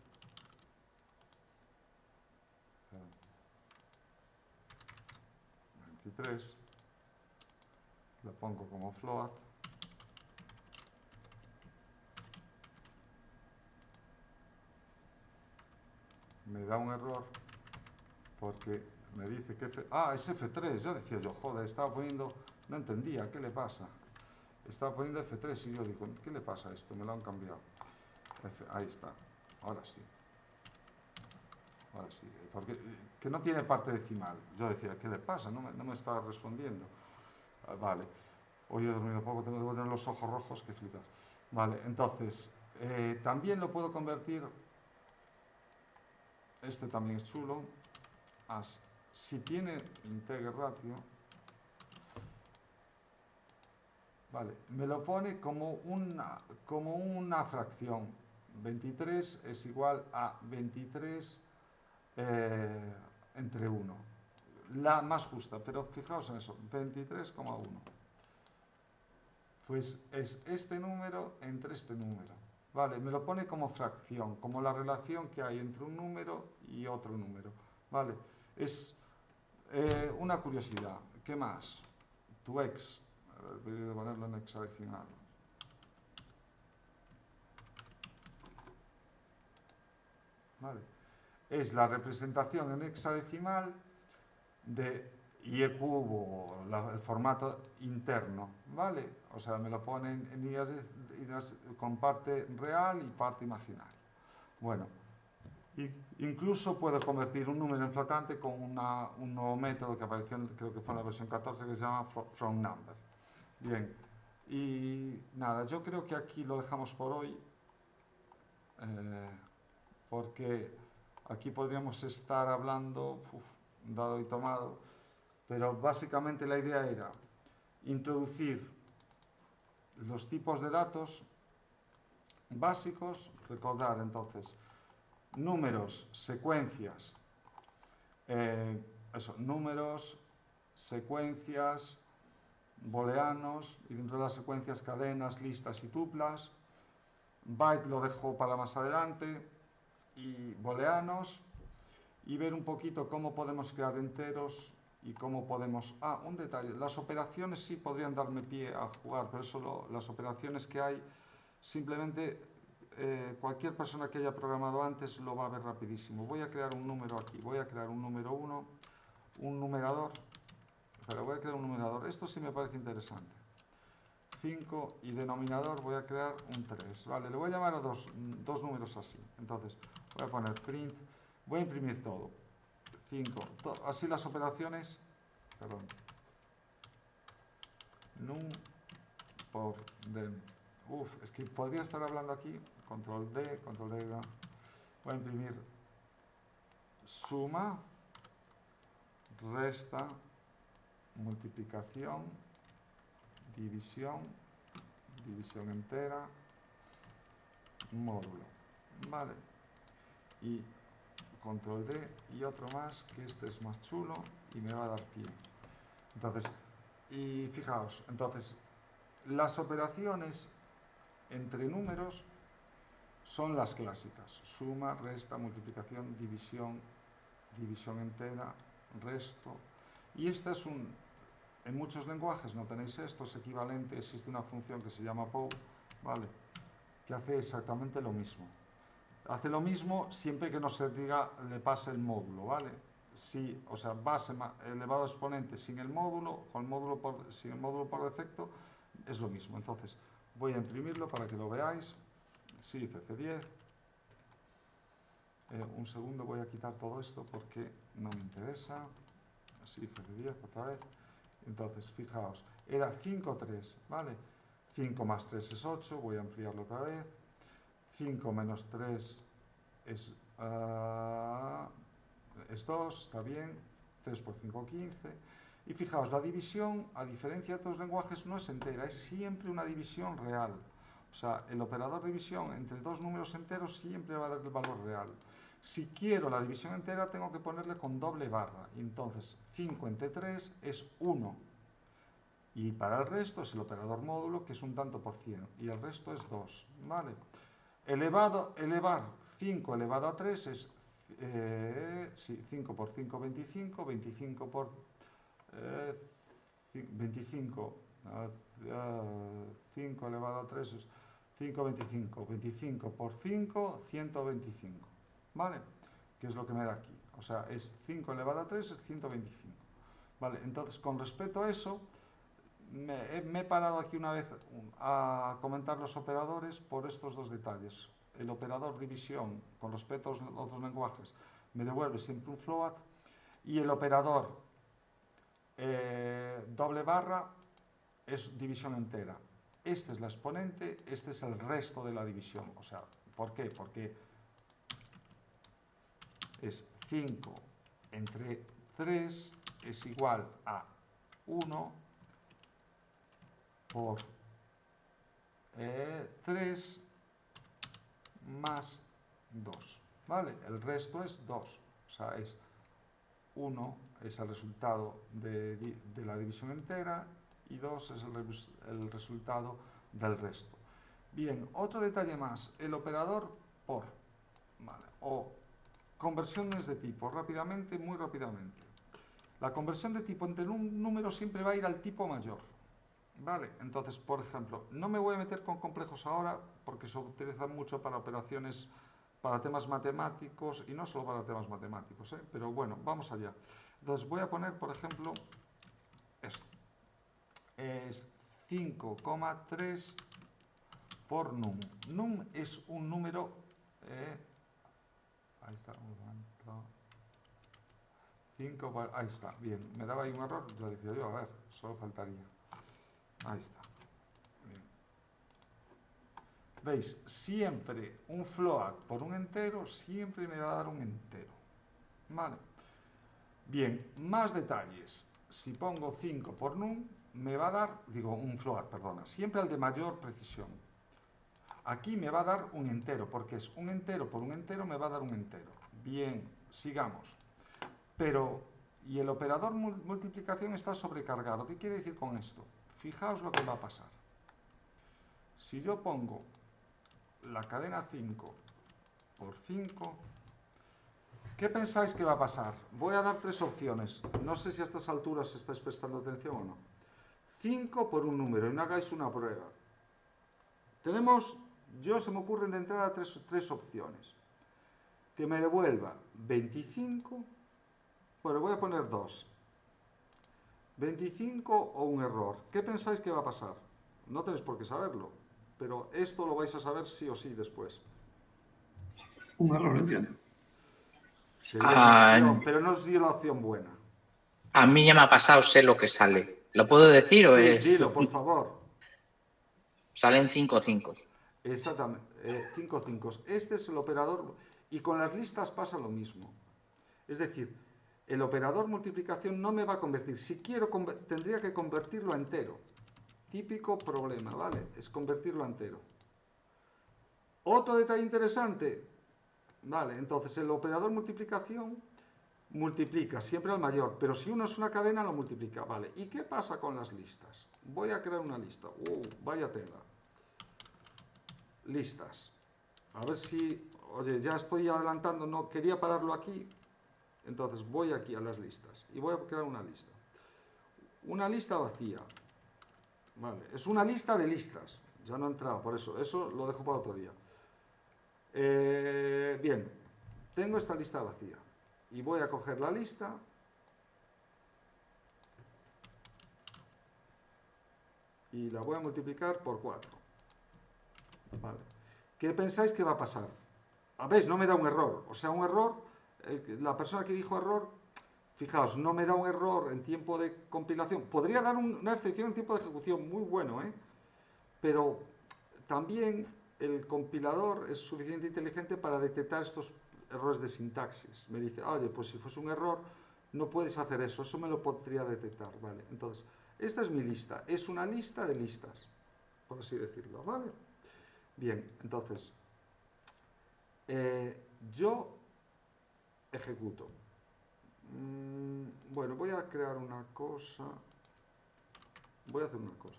23, lo pongo como float, me da un error porque me dice que es F3, yo decía yo, joder, estaba poniendo, no entendía, ¿qué le pasa? Estaba poniendo F3 y yo digo, ¿qué le pasa a esto? Me lo han cambiado. Ahí está, ahora sí. Ahora sí, porque que no tiene parte decimal. Yo decía, ¿qué le pasa? No me está respondiendo. Vale, hoy he dormido poco, tengo que tener los ojos rojos, que flipar. Vale, entonces, también lo puedo convertir, este también es chulo, si tiene integer ratio, vale, me lo pone como una fracción. 23 es igual a 23 entre 1. La más justa, pero fijaos en eso, 23,1. Pues es este número entre este número. Vale, me lo pone como fracción, como la relación que hay entre un número y otro número. Vale, es una curiosidad. ¿Qué más? Tu ex. A ver, voy a ponerlo en hexadecimal. Vale. Es la representación en hexadecimal de IE cubo, el formato interno, ¿vale? O sea, me lo ponen con parte real y parte imaginaria. Bueno, Incluso puedo convertir un número en flotante con un nuevo método que apareció, creo que fue en la versión 14, que se llama FromNumber. Bien, y nada, yo creo que aquí lo dejamos por hoy, porque aquí podríamos estar hablando, dado y tomado, pero básicamente la idea era introducir los tipos de datos básicos, recordar entonces, números, secuencias, números, secuencias, booleanos, y dentro de las secuencias cadenas, listas y tuplas. Byte lo dejo para más adelante, y booleanos, y ver un poquito cómo podemos crear enteros y cómo podemos... un detalle, las operaciones sí podrían darme pie a jugar, pero eso las operaciones que hay, simplemente cualquier persona que haya programado antes lo va a ver rapidísimo. Voy a crear un número aquí, voy a crear un número 1, un numerador, pero voy a crear un numerador, esto sí me parece interesante. 5 y denominador voy a crear un 3, ¿vale? Le voy a llamar a dos números así. Entonces voy a poner print, voy a imprimir todo. 5, así las operaciones, perdón, num por dem. Es que podría estar hablando aquí, control D, voy a imprimir suma, resta, multiplicación, división, división entera, módulo, ¿vale? Y control D y otro más, que este es más chulo y me va a dar pie. Entonces, y fijaos, entonces, las operaciones entre números son las clásicas: suma, resta, multiplicación, división, división entera, resto. Y esta es en muchos lenguajes no tenéis esto, es equivalente, existe una función que se llama pow, ¿vale? Que hace exactamente lo mismo. Hace lo mismo siempre que no se diga le pase el módulo, ¿vale? Si, o sea, base elevado a exponente sin el módulo, sin el módulo por defecto, es lo mismo. Entonces, voy a imprimirlo para que lo veáis. Sí, CC10. Un segundo, voy a quitar todo esto porque no me interesa. Sí, CC10 otra vez. Entonces, fijaos, era 5, 3, ¿vale? 5 más 3 es 8, voy a ampliarlo otra vez. 5 menos 3 es 2, está bien. 3 por 5, 15. Y fijaos, la división, a diferencia de otros lenguajes, no es entera, es siempre una división real. O sea, el operador de división entre dos números enteros siempre va a dar el valor real. Si quiero la división entera, tengo que ponerle con doble barra. Y entonces, 5 entre 3 es 1. Y para el resto es el operador módulo, que es un tanto por cien. Y el resto es 2. ¿Vale? Elevar 5 elevado a 3 es 5 por 5, 25. 25 por 25. 5 elevado a 3 es 5, 25. 25 por 5, 125. ¿Vale? Que es lo que me da aquí. O sea, es 5 elevado a 3 es 125. ¿Vale? Entonces, con respecto a eso, me he parado aquí una vez a comentar los operadores por estos dos detalles. El operador división, con respecto a otros lenguajes, me devuelve siempre un float, y el operador doble barra es división entera. Este es la exponente, este es el resto de la división. O sea, ¿por qué? Porque es 5 entre 3 es igual a 1 por 3 más 2, ¿vale? El resto es 2, o sea, es 1 es el resultado de la división entera y 2 es el resultado del resto. Bien, otro detalle más, el operador por, ¿vale? O conversiones de tipo, rápidamente, muy rápidamente. La conversión de tipo entre un número siempre va a ir al tipo mayor. Vale, entonces, por ejemplo, no me voy a meter con complejos ahora porque se utilizan mucho para operaciones, para temas matemáticos y no solo para temas matemáticos, pero bueno, vamos allá. Entonces voy a poner, por ejemplo, esto. Es 5,3 for num. Num es un número Ahí está, un momento. 5, ahí está, bien. Me daba ahí un error, yo decía yo, a ver, solo faltaría. Ahí está. Bien. ¿Veis? Siempre un float por un entero, siempre me va a dar un entero. Vale. Bien, más detalles. Si pongo 5 por num, me va a dar, digo, un float, perdona, siempre al de mayor precisión. Aquí me va a dar un entero, porque es un entero por un entero, me va a dar un entero. Bien, sigamos. Pero, y el operador multiplicación está sobrecargado. ¿Qué quiere decir con esto? Fijaos lo que va a pasar. Si yo pongo la cadena 5 por 5, ¿qué pensáis que va a pasar? Voy a dar 3 opciones. No sé si a estas alturas estáis prestando atención o no. 5 por un número, y no hagáis una prueba. Tenemos, se me ocurren de entrada tres opciones. Que me devuelva 25, bueno, voy a poner 2. 25 o un error. ¿Qué pensáis que va a pasar? No tenéis por qué saberlo, pero esto lo vais a saber sí o sí después. Un error, entiendo. Sería una opción, pero no os dio la opción buena. A mí ya me ha pasado, sé lo que sale. ¿Lo puedo decir o Sí, es...? dilo, por favor. Salen 5 5. Exactamente, 5 5. Este es el operador, y con las listas pasa lo mismo. Es decir, el operador multiplicación no me va a convertir. Si quiero, tendría que convertirlo a entero. Típico problema, ¿vale? Es convertirlo a entero. Otro detalle interesante. Vale, entonces el operador multiplicación multiplica siempre al mayor, pero si uno es una cadena lo multiplica, ¿vale? ¿Y qué pasa con las listas? Voy a crear una lista. Vaya tela. Listas. A ver si... Oye, ya estoy adelantando, no quería pararlo aquí. Entonces voy aquí a las listas y voy a crear una lista. Una lista vacía. Vale, es una lista de listas. Ya no he entrado, por eso lo dejo para otro día. Bien, tengo esta lista vacía. Y voy a coger la lista. Y la voy a multiplicar por 4. Vale. ¿Qué pensáis que va a pasar? A ver, no me da un error. O sea, un error, la persona que dijo error, fijaos, no me da un error en tiempo de compilación. Podría dar una excepción en tiempo de ejecución muy bueno, ¿eh? Pero también el compilador es suficientemente inteligente para detectar estos errores de sintaxis. Me dice, oye, pues si fuese un error, no puedes hacer eso, eso me lo podría detectar, ¿vale? Entonces, esta es mi lista, es una lista de listas, por así decirlo, ¿vale? Bien, entonces, yo ejecuto. Bueno, voy a crear una cosa, voy a hacer una cosa.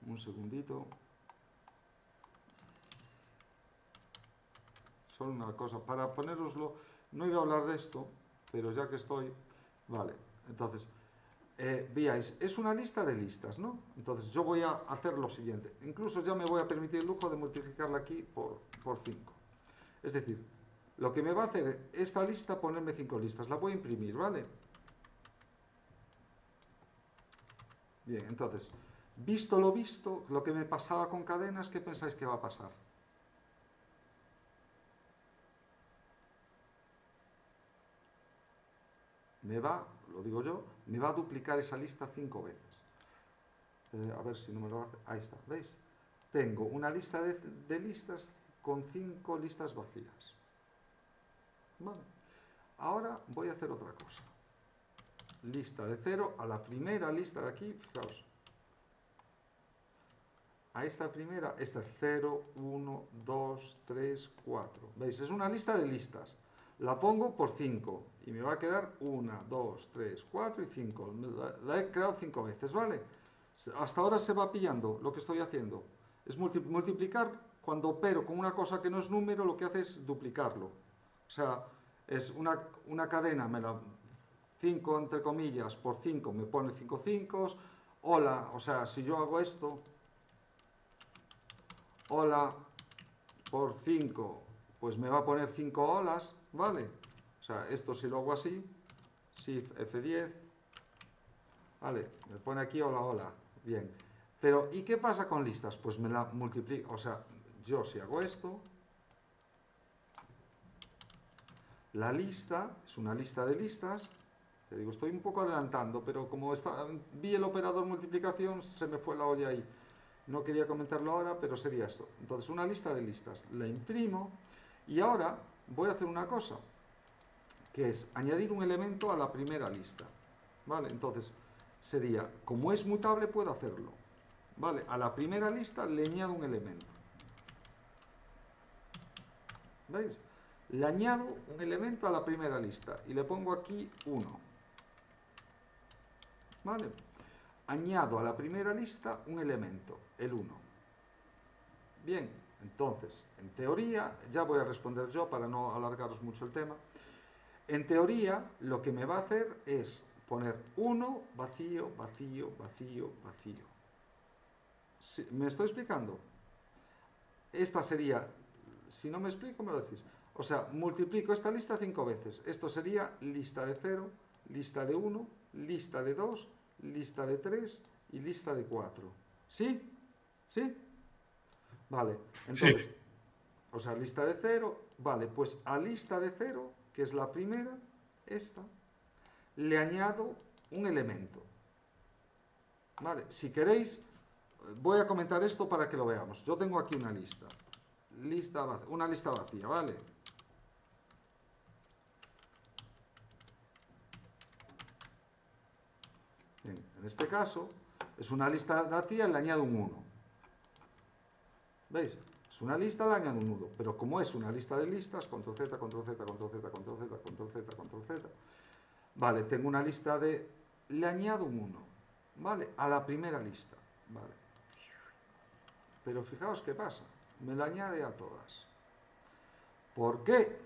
Un segundito. Solo una cosa, para poneroslo, no iba a hablar de esto, pero ya que estoy, vale, entonces, veáis, es una lista de listas, ¿no? Entonces yo voy a hacer lo siguiente, incluso ya me voy a permitir el lujo de multiplicarla aquí por 5. Es decir, lo que me va a hacer esta lista, ponerme 5 listas, la voy a imprimir, ¿vale? Bien, entonces, visto lo visto, lo que me pasaba con cadenas, ¿qué pensáis que va a pasar? Me va, lo digo yo, me va a duplicar esa lista 5 veces. A ver si no me lo hace. Ahí está, ¿veis? Tengo una lista de listas con 5 listas vacías. Vale. Ahora voy a hacer otra cosa. Lista de 0 a la primera lista de aquí, fijaos. A esta primera, esta es 0, 1, 2, 3, 4. ¿Veis? Es una lista de listas. La pongo por 5 y me va a quedar 1, 2, 3, 4 y 5. La he creado 5 veces, ¿vale? Hasta ahora se va pillando lo que estoy haciendo. Es multiplicar, cuando opero con una cosa que no es número, lo que hace es duplicarlo. O sea, es una cadena, 5 entre comillas por 5 me pone 5 5. Hola, o sea, si yo hago esto, hola por 5, pues me va a poner 5 olas, ¿vale? O sea, esto si lo hago así, Shift F10, ¿vale? Me pone aquí hola, hola, bien. Pero, ¿y qué pasa con listas? Pues me la multiplico, o sea, yo si hago esto, la lista es una lista de listas. Te digo, estoy un poco adelantando, pero como vi el operador multiplicación, se me fue la olla ahí. No quería comentarlo ahora, pero sería esto. Entonces, una lista de listas. La imprimo y ahora voy a hacer una cosa, que es añadir un elemento a la primera lista. ¿Vale? Entonces, sería, como es mutable, puedo hacerlo. ¿Vale? A la primera lista le añado un elemento. ¿Veis? Le añado un elemento a la primera lista y le pongo aquí 1. ¿Vale? Añado a la primera lista un elemento, el 1. Bien, entonces, en teoría, ya voy a responder yo para no alargaros mucho el tema. En teoría, lo que me va a hacer es poner 1, vacío, vacío, vacío, vacío. ¿Sí? ¿Me estoy explicando? Esta sería, si no me explico, me lo decís. O sea, multiplico esta lista 5 veces. Esto sería lista de 0, lista de 1, lista de 2, lista de 3 y lista de 4. ¿Sí? ¿Sí? Vale, entonces, Sí. o sea, lista de 0, vale, pues a lista de 0, que es la primera, esta, le añado un elemento. Vale, si queréis, voy a comentar esto para que lo veamos. Yo tengo aquí una lista. Una lista vacía, ¿vale? Bien, en este caso, es una lista vacía y le añado un 1. ¿Veis? Es una lista, le añado un nudo. Pero como es una lista de listas, control Z, control Z, control Z, control Z, control Z, control Z. Vale, tengo una lista de... Le añado un 1. ¿Vale? A la primera lista. Vale. Pero fijaos qué pasa. Me lo añade a todas. ¿Por qué?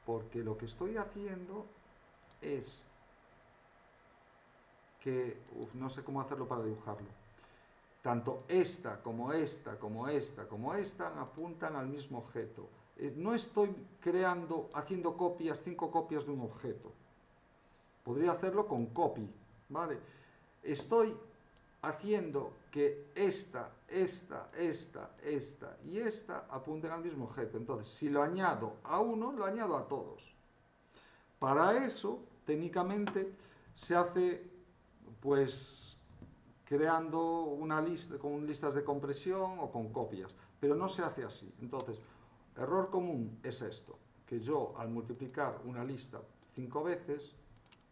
Porque lo que estoy haciendo es que... no sé cómo hacerlo para dibujarlo. Tanto esta, como esta, como esta, como esta apuntan al mismo objeto. No estoy haciendo copias, 5 copias de un objeto. Podría hacerlo con copy, ¿vale? Estoy haciendo que esta y esta apunten al mismo objeto. Entonces, si lo añado a uno, lo añado a todos. Para eso, técnicamente, se hace, pues, creando una lista con listas de compresión o con copias, pero no se hace así. Entonces, error común es esto, que yo al multiplicar una lista 5 veces,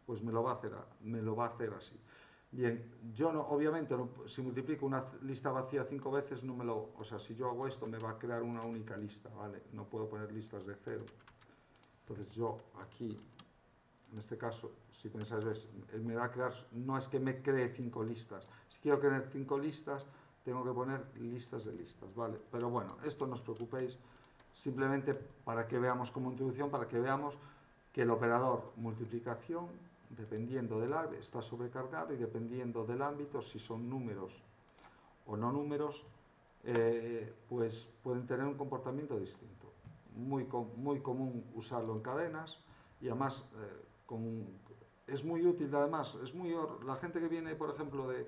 pues me lo va a hacer así. Bien, yo no, obviamente, si multiplico una lista vacía 5 veces, no me lo, o sea, si yo hago esto, me va a crear una única lista, ¿vale? No puedo poner listas de 0. Entonces yo aquí, en este caso, si pensáis, ves, me va a crear, no es que me cree 5 listas. Si quiero tener 5 listas, tengo que poner listas de listas, ¿vale? Pero bueno, esto no os preocupéis, simplemente para que veamos como introducción, para que veamos que el operador multiplicación, dependiendo del árbitro, está sobrecargado y dependiendo del ámbito, si son números o no números, pues pueden tener un comportamiento distinto. Muy común usarlo en cadenas y además es muy útil, además, la gente que viene, por ejemplo, de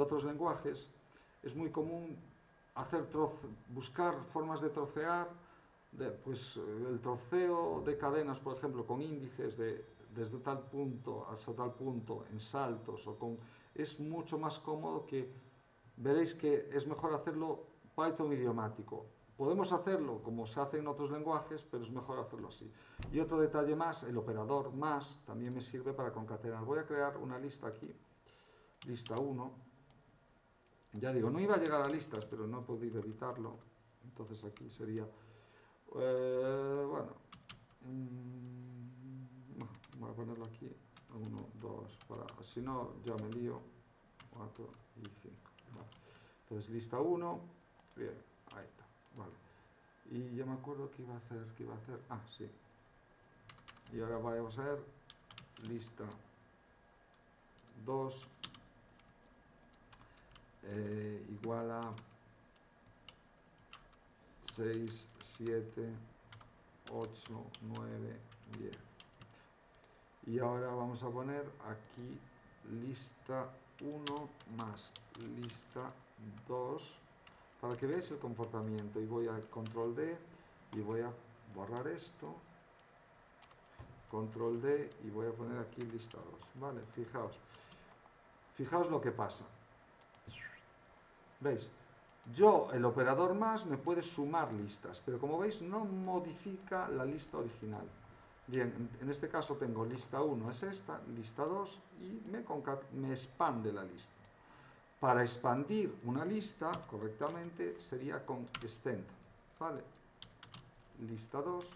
otros lenguajes, es muy común buscar formas de trocear, pues el troceo de cadenas, por ejemplo, con índices desde tal punto hasta tal punto en saltos es mucho más cómodo que veréis que es mejor hacerlo Python idiomático. Podemos hacerlo como se hace en otros lenguajes, pero es mejor hacerlo así. Y otro detalle más, el operador más también me sirve para concatenar. Voy a crear una lista aquí, lista 1. Ya digo, no iba a llegar a listas, pero no he podido evitarlo. Entonces aquí sería, bueno, voy a ponerlo aquí, 1, 2, si no ya me lío, 4 y 5. Vale. Entonces lista 1, bien, ahí está, vale. Y ya me acuerdo que iba a hacer, sí. Y ahora vamos a ver lista 2 igual a 6, 7, 8, 9, 10. Y ahora vamos a poner aquí lista 1 más lista 2 para que veáis el comportamiento. Y voy a control D y voy a borrar esto. Control D y voy a poner aquí listados. Vale, fijaos lo que pasa. ¿Veis? Yo, el operador más, me puede sumar listas, pero como veis no modifica la lista original. Bien, en este caso tengo lista 1, es esta, lista 2, y me expande la lista. Para expandir una lista correctamente sería con extend, ¿vale? Lista 2,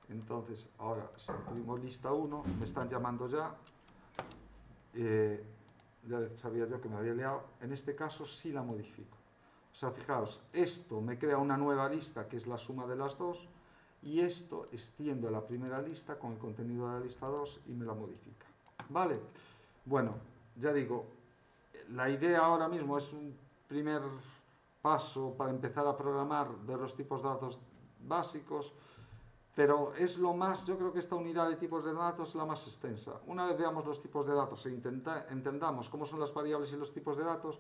entonces ahora si imprimo lista 1, me están llamando ya, ya sabía yo que me había liado, en este caso sí la modifico. O sea, fijaos, esto me crea una nueva lista que es la suma de las dos, y esto extiendo la primera lista con el contenido de la lista 2 y me la modifica. ¿Vale? Bueno, ya digo, la idea ahora mismo es un primer paso para empezar a programar, ver los tipos de datos básicos, pero es lo más, yo creo que esta unidad de tipos de datos es la más extensa. Una vez veamos los tipos de datos e entendamos cómo son las variables y los tipos de datos,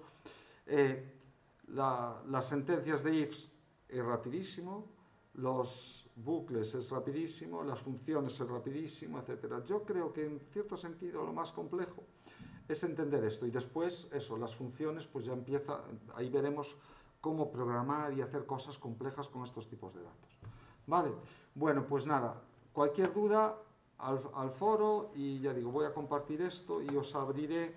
las sentencias de ifs es rapidísimo, los bucles es rapidísimo, las funciones es rapidísimo, etcétera. Yo creo que en cierto sentido lo más complejo es entender esto, y después eso, las funciones, pues ya empieza, ahí veremos cómo programar y hacer cosas complejas con estos tipos de datos. Vale, bueno, pues nada, cualquier duda al foro, y ya digo, voy a compartir esto y os abriré